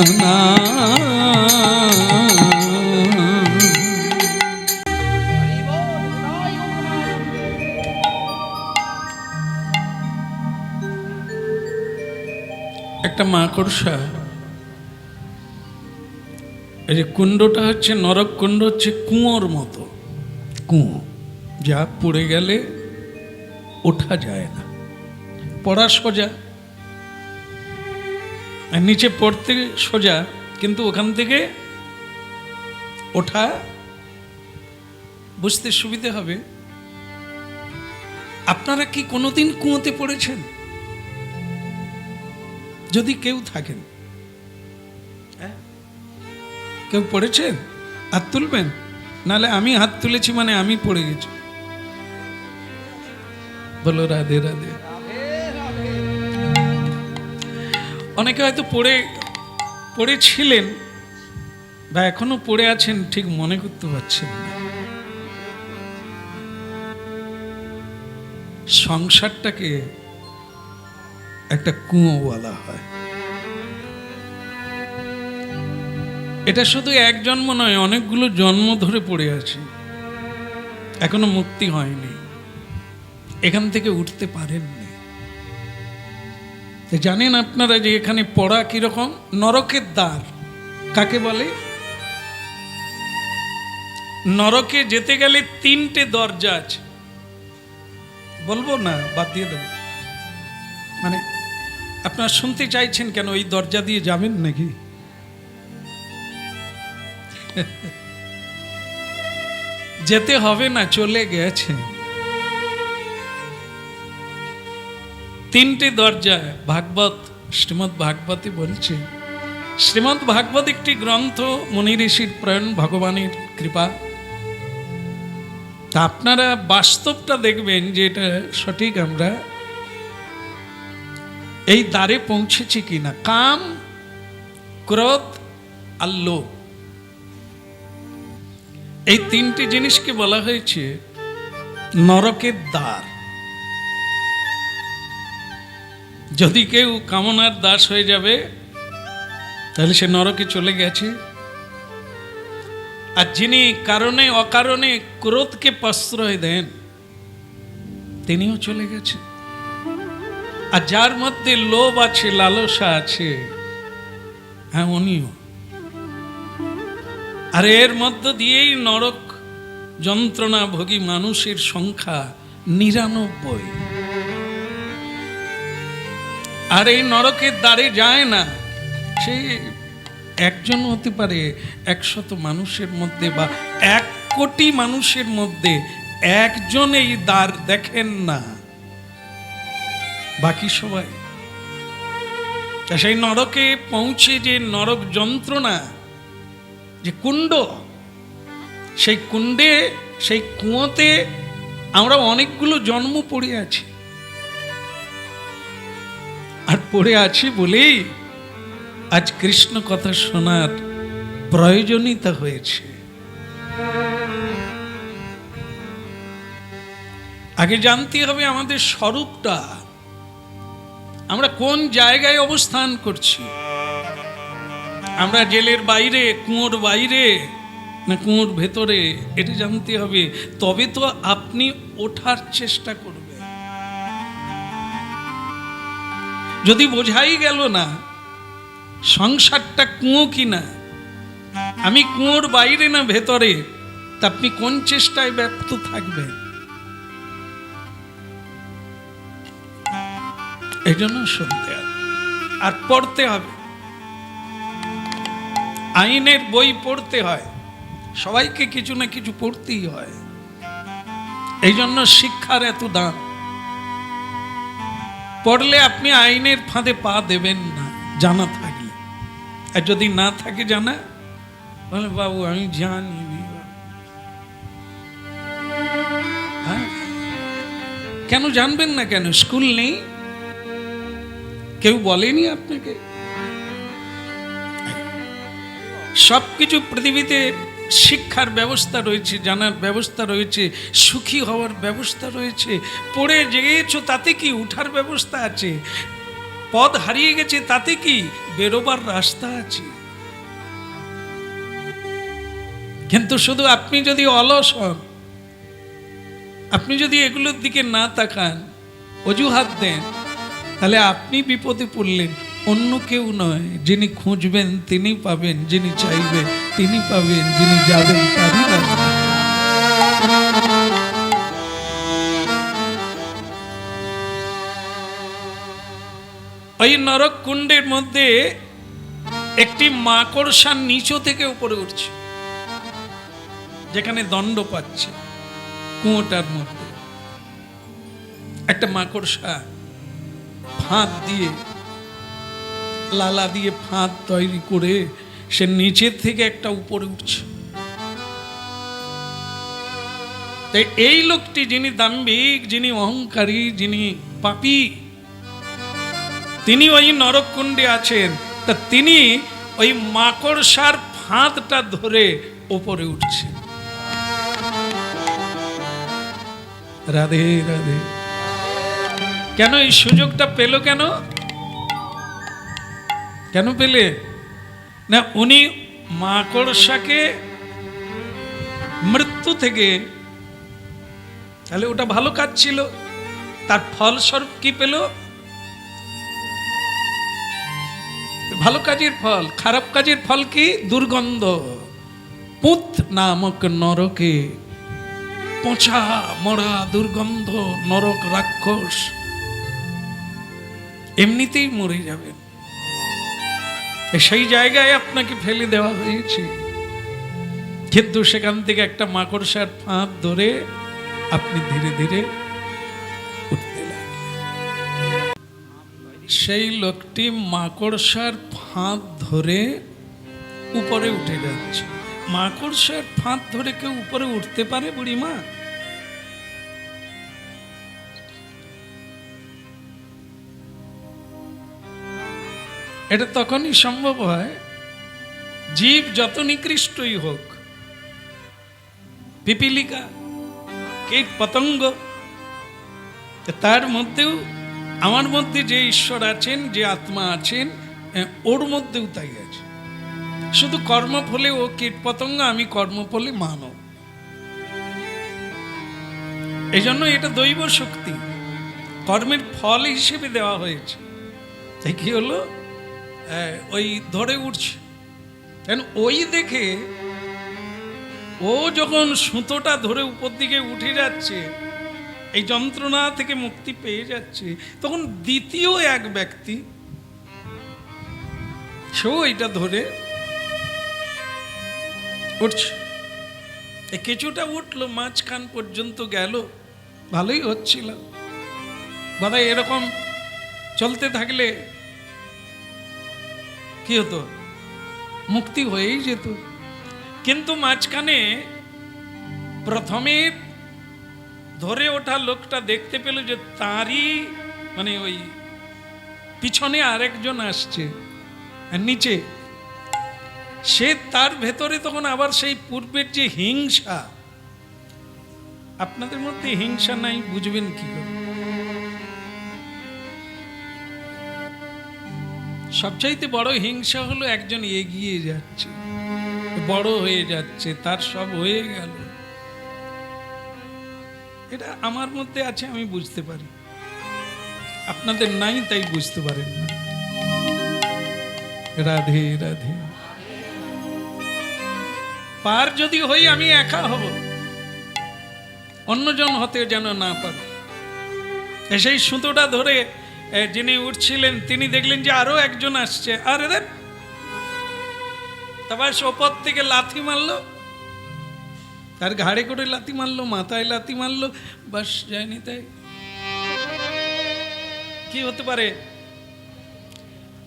[SPEAKER 1] একটা মাকড়সা, এই যে কুণ্ডটা হচ্ছে নরক কুণ্ড, হচ্ছে কুয়োর মতো, কুয়ো যা পড়ে গেলে ওঠা যায় না। পড়া সোজা, আর নিচে পড়তে সোজা, কিন্তু ওখান থেকে ওঠা বুঝতে সুবিধে হবে। আপনারা কি কোনোদিন কুয়োতে পড়েছেন? যদি কেউ থাকেন, কেউ পড়েছেন? হাত তুলবেন, নালে আমি হাত তুলেছি মানে আমি পড়ে গেছি। বলো রাধে রাধে। অনেকে হয়তো পড়েছিলেন বা এখনো পড়ে আছেন, ঠিক মনে করতে পারছেন না। সংসারটাকে একটা কুয়ো বলা হয়। এটা শুধু এক জন্ম নয়, অনেকগুলো জন্ম ধরে পড়ে আছে, এখনো মুক্তি হয়নি, এখান থেকে উঠতে পারেননি। জানেন আপনারা যে এখানে পড়া কিরকম? নরকের দ্বার কাকে বলে? নরকে যেতে গেলে 3টে দরজা আছে। বলবো না, বাদ দিয়ে দেবো। মানে আপনারা শুনতে চাইছেন কেন? ওই দরজা দিয়ে যাবেন নাকি? যেতে হবে না, চলে গেছে। 3টে দরজা। ভাগবত, শ্রীমদ্ ভাগবতে বলছে। শ্রীমদ্ ভাগবত একটি গ্রন্থ, মুনি ঋষির প্রয়ণ, ভগবানের কৃপা। তা আপনারা বাস্তবটা দেখবেন যে এটা সঠিক। আমরা এই দ্বারে পৌঁছেছি কিনা। কাম, ক্রোধ আর লোভ, এই 3টে জিনিসকে বলা হয়েছে নরকের দ্বার। যদি কেউ কামনার দাস হয়ে যাবে তাহলে সে নরকে চলে গেছে। আর যিনি কারণে অকারণে ক্রোধকে প্রশ্রয় দেন তিনিও চলে গেছে। আর যার মধ্যে লোভ আছে, লালসা আছে, হ্যাঁ উনিও। আর এর মধ্য দিয়েই নরক যন্ত্রণা ভোগী মানুষের সংখ্যা 99। আর এই নরকের দ্বারে যায় না সে একজন হতে পারে 100 মানুষের মধ্যে, বা 1 কোটি মানুষের মধ্যে একজন এই দ্বার দেখেন না, বাকি সবাই। সেই নরকে পৌঁছে যে নরক যন্ত্রণা, যে কুণ্ড, সেই কুণ্ডে, সেই কুয়োতে আমরা অনেকগুলো জন্ম পড়ে আছি। আর পড়ে আছি বলেই আজ কৃষ্ণ কথা শোনার প্রয়োজনীয়তা হয়েছে। আগে জানতে হবে আমাদের স্বরূপটা, আমরা কোন জায়গায় অবস্থান করছি। আমরা জেলের বাইরে, কুয়োর বাইরে, না কুয়োর ভেতরে, এটা জানতে হবে। তবে তো আপনি ওঠার চেষ্টা করবেন। যদি বোঝাই গেল না সংসারটা কুয়ো কিনা, আমি কুয়োর বাইরে না ভেতরে, তা আপনি কোন চেষ্টায় ব্যপ্ত থাকবেন? এই জন্য শুনতে হবে আর পড়তে হবে। আইনের বই পড়তে হয়, সবাইকে কিছু না কিছু পড়তেই হয়। এই জন্য শিক্ষার এত দাম। পড়লে আপনি আইনের ফাঁদে পা দেবেন না, জানা থাকলে। আর যদি না থাকে জানা, বলে বাবু আমি জানি হ্যাঁ, কেন জানবেন না? কেন স্কুল নেই? কেউ বলেনি আপনাকে? সবকিছু পৃথিবীতে শিক্ষার ব্যবস্থা রয়েছে, জানার ব্যবস্থা রয়েছে, সুখী হওয়ার ব্যবস্থা রয়েছে। পড়ে জেগেছো তাতে কি? উঠার ব্যবস্থা আছে। পদ হারিয়ে গেছে তাতে কি? বেরোবার রাস্তা আছে। কিন্তু শুধু আপনি যদি অলস হন, আপনি যদি এগুলোর দিকে না তাকান, অজুহাত দেন, তাহলে আপনি বিপদে পড়লেন, অন্য কেউ নয়। যিনি খুঁজবেন তিনি পাবেন, যিনি চাইবেন তিনি পাবেন, যিনি যাবেন তারই পাবেন। ওই নরক কুণ্ডের মধ্যে একটি মাকড়সা নিচু থেকে উপরে উঠছে, যেখানে দণ্ড পাচ্ছে। কুয়োটার মধ্যে একটা মাকড়সা ফাঁদ দিয়ে, লালা দিয়ে ফাঁদ তৈরি করে সে নিচের থেকে একটা উপরে উঠছে। তাই এই লোকটি, যিনি দাম্ভিক, যিনি অহংকারী, যিনি পাপী, তিনি ওই নরককুণ্ডে আছেন। তা তিনি ওই মাকড়সার ফাঁদটা ধরে উপরে উঠছে। রাধে রাধে। কেন এই সুযোগটা পেল? কেন কেন পেলে? না, উনি মাকড়সাকে মৃত্যু থেকে, তাহলে ওটা ভালো কাজ ছিল, তার ফলস্বরূপ কি পেল? ভালো কাজের ফল। খারাপ কাজের ফল কি? দুর্গন্ধ। পুত নামক নরকে, পচা মরা দুর্গন্ধ নরক রাক্ষস, এমনিতেই মরে যাবেন। সেই জায়গায় আপনাকে ফেলে দেওয়া হয়েছে, কিন্তু সেখান থেকে একটা মাকড়সার ফাঁদ ধরে আপনি ধীরে ধীরে উঠতে লাগলেন। সেই লোকটি মাকড়সার ফাঁদ ধরে উপরে উঠে যাচ্ছে। মাকড়সার ফাঁদ ধরে কেউ উপরে উঠতে পারে বুড়িমা? এটা তখনই সম্ভব হয়, জীব যত নিকৃষ্টই হোক, পিপিলিকা, কীট পতঙ্গ, তার মধ্যেও আমার মধ্যে যে ঈশ্বর আছেন, যে আত্মা আছেন, ওর মধ্যেও তাই আছে। শুধু কর্মফলে ও কীট পতঙ্গ, আমি কর্মফলে মানব। এই জন্য এটা দৈব শক্তি, কর্মের ফল হিসেবে দেওয়া হয়েছে। তাই কি হলো? ওই ধরে উঠছে। কেন? ওই দেখে ও যখন সুতোটা ধরে উপর দিকে উঠে যাচ্ছে, এই যন্ত্রণা থেকে মুক্তি পেয়ে যাচ্ছে, তখন দ্বিতীয় এক ব্যক্তি সেও এটা ধরে উঠছে। কিছুটা উঠলো, মাঝখান পর্যন্ত গেল, ভালোই হচ্ছিল। বোধহয় এরকম চলতে থাকলে কি হতো? মুক্তি হয়েই যেত। কিন্তু মাঝখানে প্রথমে ধরে ওঠা লোকটা দেখতে পেল যে তারই মানে ওই পিছনে আরেকজন আসছে নিচে। সে তার ভেতরে তখন আবার সেই পূর্বের যে হিংসা, আপনাদের মধ্যে হিংসা নাই, বুঝবেন কি করে? সবচাইতে বড় হিংসা হলো একজন এগিয়ে যাচ্ছে, বড় হয়ে যাচ্ছে, তার সব হয়ে গেল। এটা আমার মধ্যে আছে, আমি বুঝতে পারি। আপনাদের নাই, তাই বুঝতে পারেন না। রাধে রাধে। পার যদি হই, আমি একা হব, অন্যজন হতে যেন না পারে। সেই সুতোটা ধরে যিনি উঠছিলেন, তিনি দেখলেন যে আরো একজন আসছে। আর এদের তারপর ওপর থেকে লাথি মারলো, তার ঘাড়ে করে লাথি মারলো, মাথায় লাথি মারলো, বাস যায়নি। তাই কি হতে পারে?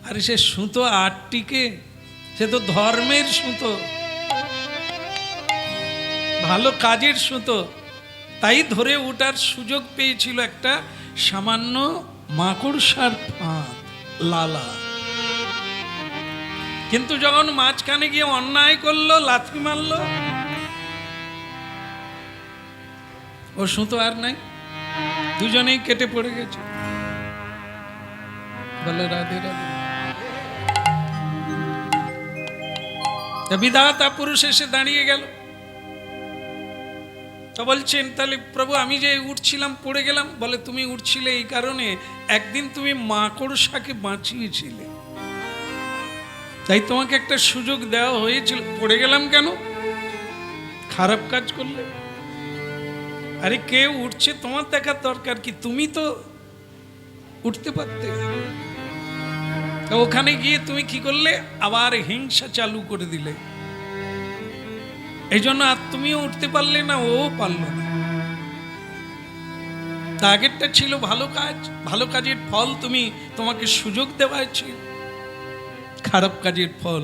[SPEAKER 1] আরে সে সুতো আটটিকে, সে তো ধর্মের সুতো, ভালো কাজের সুতো, তাই ধরে ওঠার সুযোগ পেয়েছিল একটা সামান্য মাকড়সার ফাঁদ, লালা। কিন্তু যখন মাঝখানে গিয়ে অন্যায় করলো, লাথি মারলো, ও সুতো আর নাই, দুজনেই কেটে পড়ে গেছে। বলে রাধে রাধে। বিধাতা পুরুষ এসে দাঁড়িয়ে গেল, তো বলছেন তাহলে প্রভু আমি যে উঠছিলাম পড়ে গেলাম। বলে তুমি উঠছিলে এই কারণে, একদিন তুমি মাকড়সাকে বাঁচিয়েছিলে, তাই তোমাকে একটা সুযোগ দেওয়া হয়েছিল। পড়ে গেলাম কেন? খারাপ কাজ করলে। আরে কেউ উঠছে তোমার দেখার দরকার কি? তুমি তো উঠতে পারতে। তো ওখানে গিয়ে তুমি কি করলে? আবার হিংসা চালু করে দিলে। এই জন্য আর তুমিও উঠতে পারলে না, ও পারলো না। তা আগেরটা ছিল ভালো কাজ, ভালো কাজের ফল তোমাকে সুযোগ দেওয়া হয়েছে। খারাপ কাজের ফল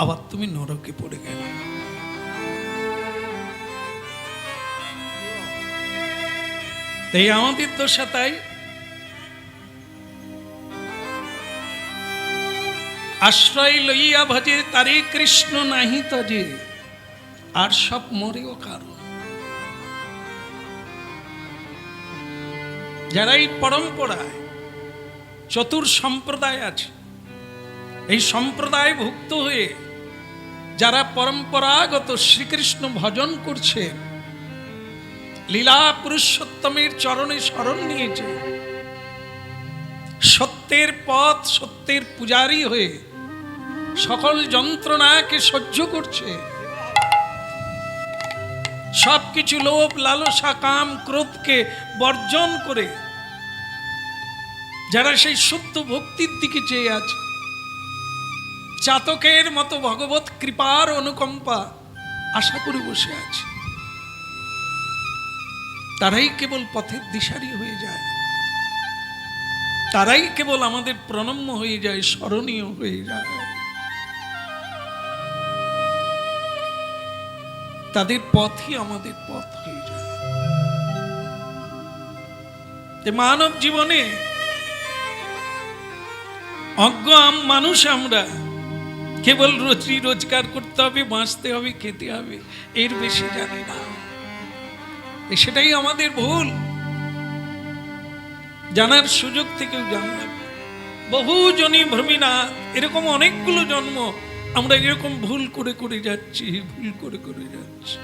[SPEAKER 1] আবার তুমি নরকে পড়ে গেলে। এই আমাদের দশা। তাই আশ্রয় লইয়া ভজে তারে কৃষ্ণ নাহি তজে, আর সব মরেও কারণ। যারা এই পরম্পরায় চতুর সম্প্রদায় আছে, এই সম্প্রদায় ভুক্ত হয়ে যারা পরম্পরাগত শ্রীকৃষ্ণ ভজন করছে, লীলা পুরুষোত্তমের চরণে শরণ নিয়েছে, সত্যের পথ, সত্যের পূজারী হয়ে সকল যন্ত্রণাকে সহ্য করছে, সবকিছু লোভ লালসা কাম ক্রোধকে বর্জন করে যারা সেই শুদ্ধ ভক্তির দিকে চেয়ে আছে, চাতকের মতো ভগবত কৃপার অনুকম্পা আশা করে বসে আছে, তারাই কেবল পথের দিশারি হয়ে যায়, তারাই কেবল আমাদের প্রণম্য হয়ে যায়, স্মরণীয় হয়ে যায়। তাদের পথই আমাদের পথ হয়ে যায়। মানব জীবনে অজ্ঞ মানুষ আমরা, কেবল রুজি রোজগার করতে হবে, বাঁচতে হবে, খেতে হবে, এর বেশি জানি না। সেটাই আমাদের ভুল। জানার সুযোগ থেকেও জানলাম বহু জনই ভ্রমিনা, এরকম অনেকগুলো জন্ম আমরা এরকম ভুল করে করে যাচ্ছি, ভুল করে করে যাচ্ছি।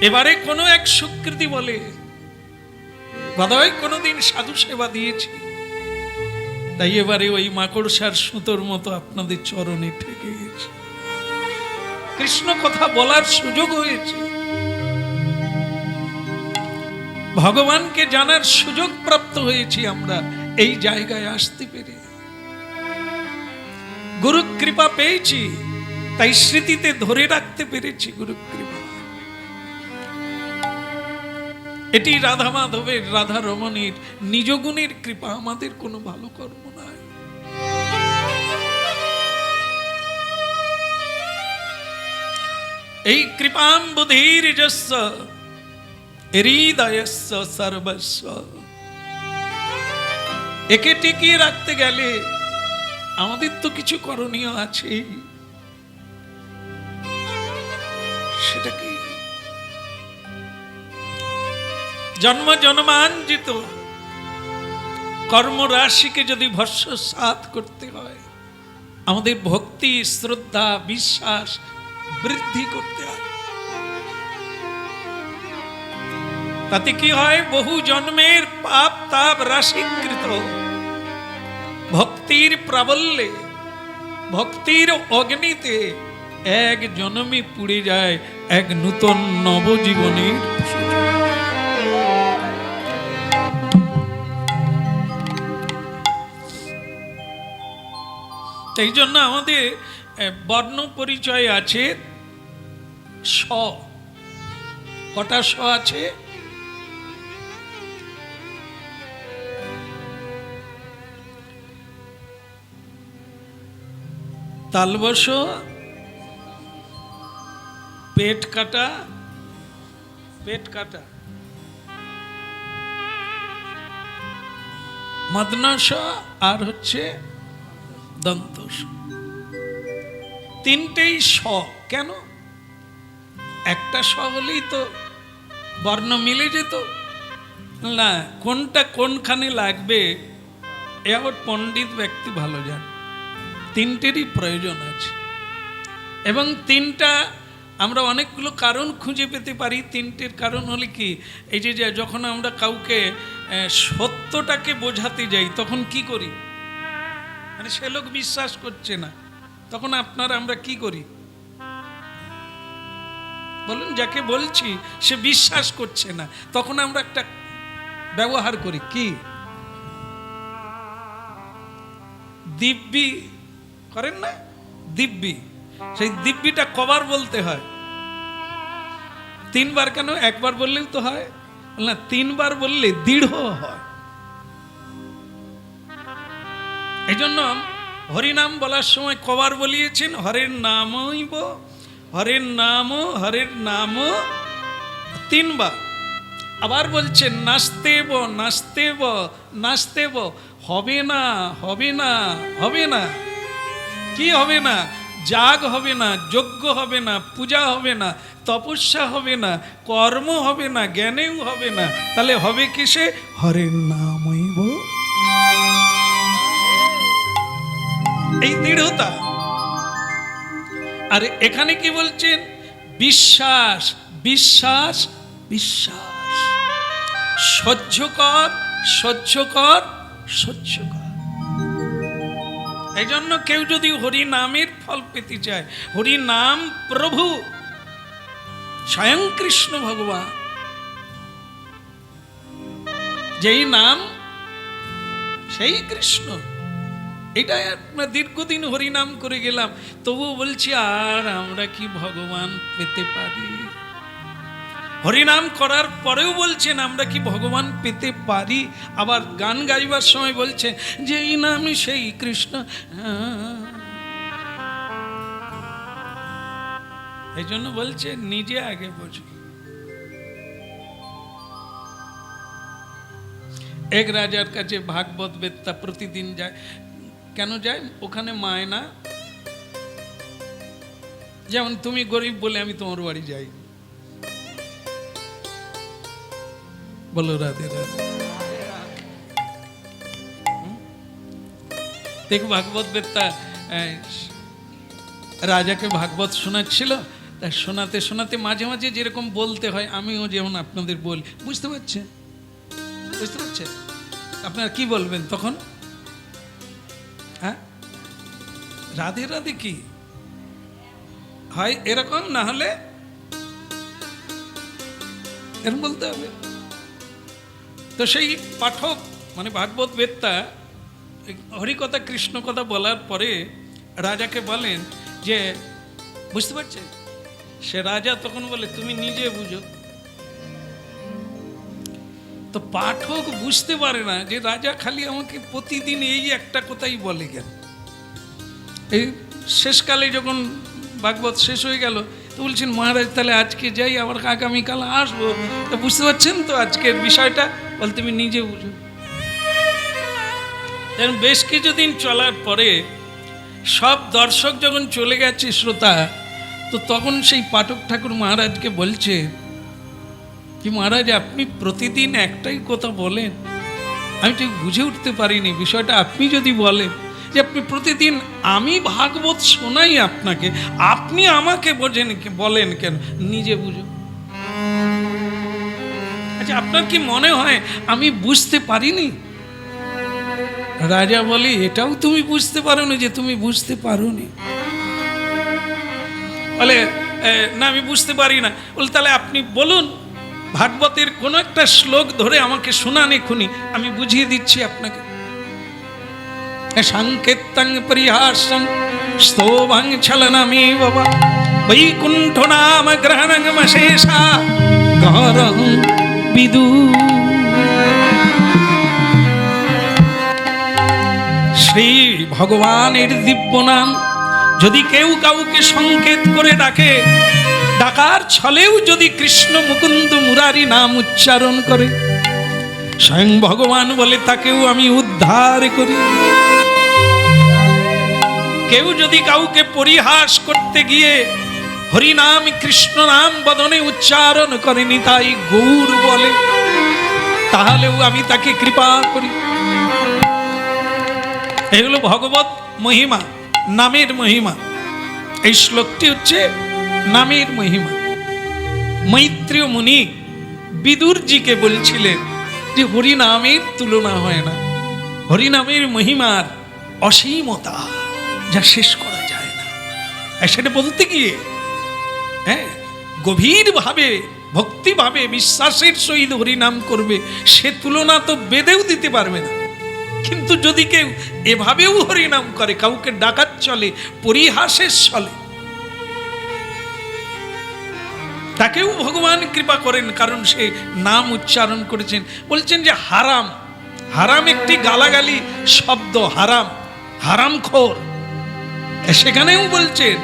[SPEAKER 1] এবারে কোনো এক স্বীকৃতি বলে বোধহয় কোনোদিন সাধু সেবা দিয়েছি, তাই এবারে ওই মাকড়সার সুতোর মতো আপনাদের চরণে ঠেকে গেছে। কৃষ্ণ কথা বলার সুযোগ হয়েছে, ভগবানকে জানার সুযোগ প্রাপ্ত হয়েছি আমরা এই জায়গায় আসতে পেরে। গুরু কৃপা পেয়েছি, তাই স্মৃতিতে ধরে রাখতে পেরেছি গুরু কৃপা। এটি রাধা মাধবের, রাধা রমণীর নিজ গুণের কৃপা, আমাদের কোনো ভালো কর্ম নাই। এই কৃপাম্বুধির যস্য হৃদয়স্য সর্বস্ব, একে টিকিয়ে রাখতে গেলে আমাদের তো কিছু করণীয় আছে। সেটা কি? জন্ম জন্মাঞ্জিত কর্মরাশিকে যদি ভস্মসাৎ করতে হয়, আমাদের ভক্তি, শ্রদ্ধা, বিশ্বাস বৃদ্ধি করতে হয়। তাতে কি হয়? বহু জন্মের পাপ তাপ রাশিকৃত ভক্তির প্রাবল্যে, ভক্তির অগ্নিতে এক জন্মে পুড়ে যায় এক নূতন নবজীবনের। এই জন্য আমাদের বর্ণ পরিচয় আছে স। কটা স আছে? তালবস, পেট কাটা, মদনস আর হচ্ছে দন্তস। তিনটেই স। কেন? একটা স হলেই তো বর্ণ মিলে যেত না, কোনটা কোনখানে লাগবে এ আবার পণ্ডিত ব্যক্তি ভালো জান। তিনটেরই প্রয়োজন আছে এবং তিনটা আমরা অনেকগুলো কারণ খুঁজে পেতে পারি। তিনটের কারণ হলে কি, এই যে যখন আমরা কাউকে সত্যটাকে বোঝাতে যাই তখন কি করি, মানে সে লোক বিশ্বাস করছে না, তখন আমরা কি করি বলুন? যাকে বলছি সে বিশ্বাস করছে না, তখন আমরা একটা ব্যবহার করি কি, দিব্যি করেন না? দিব্যি। সেই দিব্যিটা কবার বলতে হয়? তিনবার। কেন? একবার বললেও তো হয় না, তিনবার বললে দৃঢ় হয়। এই জন্য হরিনাম বলার সময় কবার বলিয়েছেন? হরের নামইব, হরের নাম, হরের নাম তিনবার। আবার বলছেন নাস্তেব, নাস্তেব, নাস্তেব। হবে না, হবে না, হবে না। কি হবে না? যাগ হবে না, যজ্ঞ হবে না, পূজা হবে না, তপস্যা হবে না, কর্ম হবে না, জ্ঞানেও হবে না। তাহলে হবে কিসে? হরের নামইব। এই দৃঢ়তা। আর এখানে কি বলছেন? বিশ্বাস, বিশ্বাস, বিশ্বাস। সহ্য কর, সহ্য কর, সহ্য কর। এই জন্য কেউ যদি হরি নামের ফল পেতে চায়, হরি নাম প্রভু স্বয়ং কৃষ্ণ ভগবান, যেই নাম সেই কৃষ্ণ। এটাই আমরা দীর্ঘদিন হরিনাম করে গেলাম, তবু বলছি আর আমরা কি ভগবান পেতে পারি? হরিনাম করার পরেও বলছেন আমরা কি ভগবান পেতে পারি? আবার গান গাইবার সময় বলছেন যে এই নাম সেই কৃষ্ণ। এই জন্য বলছে নিজে আগে বোঝো। এক রাজার কাছে ভাগবত বেত্তা প্রতিদিন যায়। কেন যায়? ওখানে মায়না, যেমন তুমি গরিব বলে আমি তোমার বাড়ি যাই। বলো রাধে রাধে। দেখ ভাগবত বেত্তা রাজাকে ভাগবত শোনাচ্ছিল, তা শোনাতে শোনাতে মাঝে মাঝে যেরকম বলতে হয় আমিও যেমন আপনাদের বলি, বুঝতে পারছেন? বুঝতে পারছেন? আপনারা কি বলবেন তখন? হ্যাঁ, রাধে রাধে কি হয় এরকম, না হলে এরকম বলতে হবে। তো সেই পাঠক মানে ভাগবত বেত্তা হরিকথা কৃষ্ণ কথা বলার পরে রাজাকে বলেন যে বুঝতে পারছে? সে রাজা তখন বলে তুমি নিজে বুঝো। তো পাঠক বুঝতে পারে না যে রাজা খালি আমাকে প্রতিদিন এই একটা কথাই বলে গেল। এই শেষকালে যখন ভাগবত শেষ হয়ে গেল তো বলছেন মহারাজ তাহলে আজকে যাই, আবার আগামীকাল আসবো। তো বুঝতে পারছেন তো আজকের বিষয়টা? বল তুমি নিজে বুঝো। বেশ কিছুদিন চলার পরে সব দর্শক যখন চলে গেছে শ্রোতা, তো তখন সেই পাঠক ঠাকুর মহারাজকে বলছে কি মহারাজ আপনি প্রতিদিন একটাই কথা বলেন, আমি ঠিক বুঝে উঠতে পারিনি বিষয়টা। আপনি যদি বলেন যে আপনি প্রতিদিন আমি ভাগবত শোনাই আপনাকে, আপনি আমাকে বলেন কেন? নিজে বুঝো। আচ্ছা আপনার কি মনে হয় আমি বুঝতে পারিনি? রাজা বলে এটাও তুমি বুঝতে পারো না যে তুমি বুঝতে পারো নি? বলে না আমি বুঝতে পারি না। বলে তাহলে আপনি বলুন ভাগবতের কোন একটা শ্লোক ধরে আমাকে শোনান এক্ষুনি, আমি বুঝিয়ে দিচ্ছি আপনাকে। সংকেতং পরিহাসং স্তোভং ছলনমেব বৈকুণ্ঠ নাম গ্রহণমশেষা গহরং বিদু। শ্রী ভগবানের দিব্য নাম যদি কেউ কাউকে সংকেত করে ডাকে, ডাকার ছলেও যদি কৃষ্ণ মুকুন্দ মুরারি নাম উচ্চারণ করে, স্বয়ং ভগবান বলে তাকেও আমি উদ্ধার করি। কেউ যদি কাউকে পরিহাস করতে গিয়ে হরিনাম কৃষ্ণ নাম বদনে উচ্চারণ করেনি, তাই গৌর বলে, তাহলেও আমি তাকে কৃপা করি। এগুলো ভগবত মহিমা, নামের মহিমা। এই শ্লোকটি হচ্ছে নামের মহিমা। মৈত্রেয় মুনি বিদুরজিকে বলছিলেন যে হরিনামের তুলনা হয় না, হরিনামের মহিমার অসীমতা, যা শেষ করা যায় না। আর সেটা বলতে গিয়ে গভীরভাবে ভক্তিভাবে বিশ্বাসের সহিত হরিনাম করবে, সে তুলনা তো বেদেও দিতে পারবে না। কিন্তু যদি কেউ এভাবেও হরিনাম করে, কাউকে ডাকাত চলে, পরিহাসের চলে, তাকেও ভগবান কৃপা করেন, কারণ সে নাম উচ্চারণ করেছেন। বলছেন যে হারাম, হারাম একটি গালাগালি শব্দ, হারাম, হারামখোর। সেখানেও বলছেন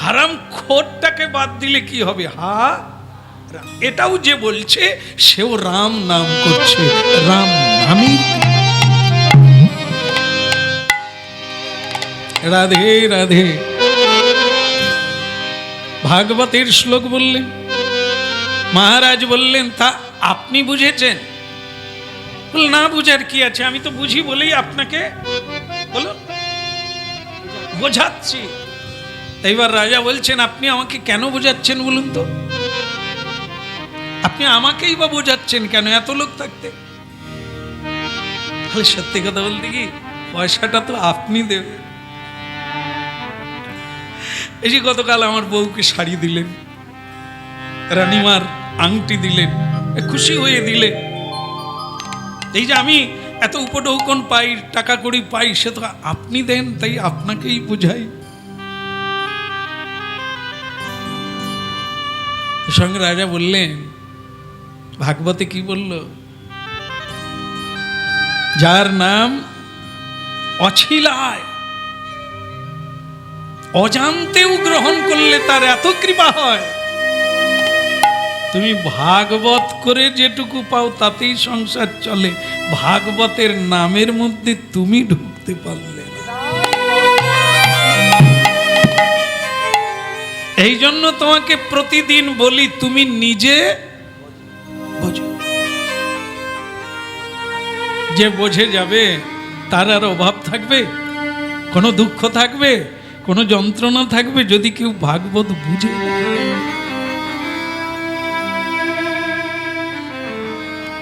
[SPEAKER 1] হারাম খোরটাকে বাদ দিলে কি হবে? এটাও যে বলছে সেও রাম নাম করছে, রাম নামই। রাধে রাধে। ভাগবতের শ্লোক বললেন, মহারাজ বললেন, তা আপনি বুঝেছেন? না, বুঝার কি আছে, আমি তো বুঝি বলেই আপনাকে বলো বোঝাচ্ছি। এইবার রাজা বলছেন, আপনি আমাকে কেন বোঝাচ্ছেন বলুন তো? আপনি আমাকেই বা বোঝাচ্ছেন কেন এত লোক থাকতে? তাহলে সত্যি কথা বলতে কি, পয়সাটা তো আপনি দেবেন। এই যে গতকাল আমার বউকে শাড়ি দিলেন, রানীমার আংটি দিলেন, খুশি হয়ে দিলে। এই যে আমি এত উপঢৌকন পাই, টাকা কড়ি পাই, সে তো আপনি দেন, তাই আপনাকেই বোঝাই। সঙ্গে রাজা বললেন, ভাগবতে কি বলল? যার নাম অছিলায়, অজান্তেও গ্রহণ করলে তার এত কৃপা হয়, তুমি ভাগবত করে যেটুকু পাও তাতেই সংসার চলে, ভাগবতের নামের মধ্যে তুমি ঢুকতে পারলে না। এই জন্য তোমাকে প্রতিদিন বলি, তুমি নিজে বোঝো। যে বোঝে যাবে তার আর অভাব থাকবে, কোনো দুঃখ থাকবে, কোনো যন্ত্রণা থাকবে যদি কেউ ভাগবত বুঝে।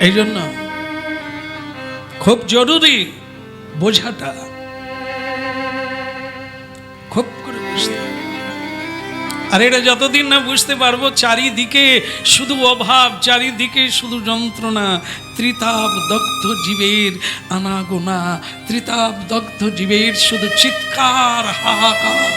[SPEAKER 1] এই জন্য খুব জরুরি বোঝাটা, খুব করে বুঝতে। আর এটা যতদিন না বুঝতে পারবো, চারিদিকে শুধু অভাব, চারিদিকে শুধু যন্ত্রণা, ত্রিতাপ দগ্ধ জীবের আনাগোনা, ত্রিতাপ দগ্ধ জীবের শুধু চিৎকার, হাহাকার।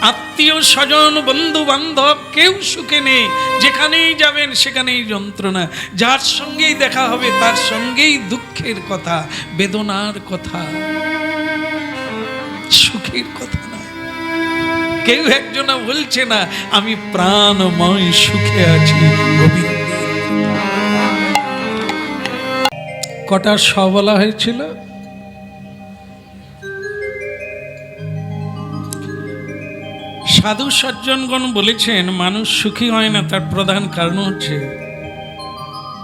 [SPEAKER 1] আত্মীয় স্বজন বন্ধু বান্ধব কেউ সুখে নেই, যেখানেই যাবেন সেখানেই যন্ত্রণা, যার সঙ্গেই দেখা হবে তার সঙ্গেই দুঃখের কথা, বেদনার কথা, সুখের কথা না। কেউ একজনা বলছে না আমি প্রাণময় সুখে আছি গোবিন্দ। কটা স বলা হয়েছিল? সাধু সজ্জনগণ বলেছেন মানুষ সুখী হয় না, তার প্রধান কারণ হচ্ছে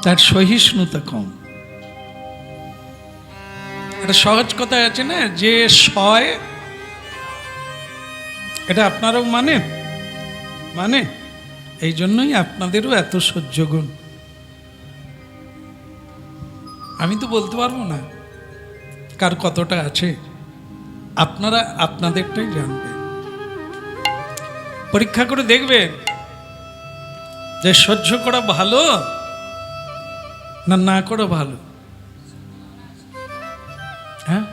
[SPEAKER 1] তার সহিষ্ণুতা কম। একটা সহজ কথা আছে না, যে সয়, এটা আপনারাও মানে এই জন্যই আপনাদেরও এত সহ্যগুণ। আমি তো বলতে পারবো না কার কতটা আছে, আপনারা আপনাদেরটাই জানবেন। পরীক্ষা করে দেখবেন যে সহ্য করা ভালো না না করা ভালো। হ্যাঁ,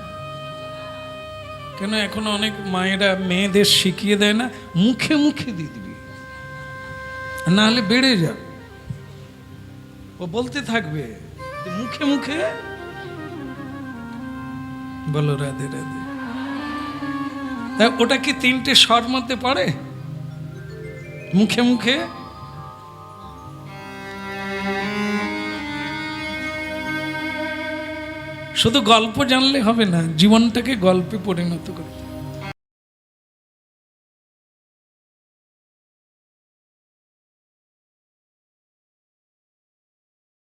[SPEAKER 1] কেন এখন অনেক মায়েরা মেয়েদের শিখিয়ে দেয় না, মুখে মুখে দিয়ে দিবি, না হলে বেড়ে যাবে। ও বলতে থাকবে মুখে মুখে, বলো রাধে রাধে। তা ওটা কি তিনটে স্বর মধ্যে পড়ে মুখে মুখে? শুধু গল্প জানলে হবে না, জীবনটাকে গল্পে পরিণত করতে।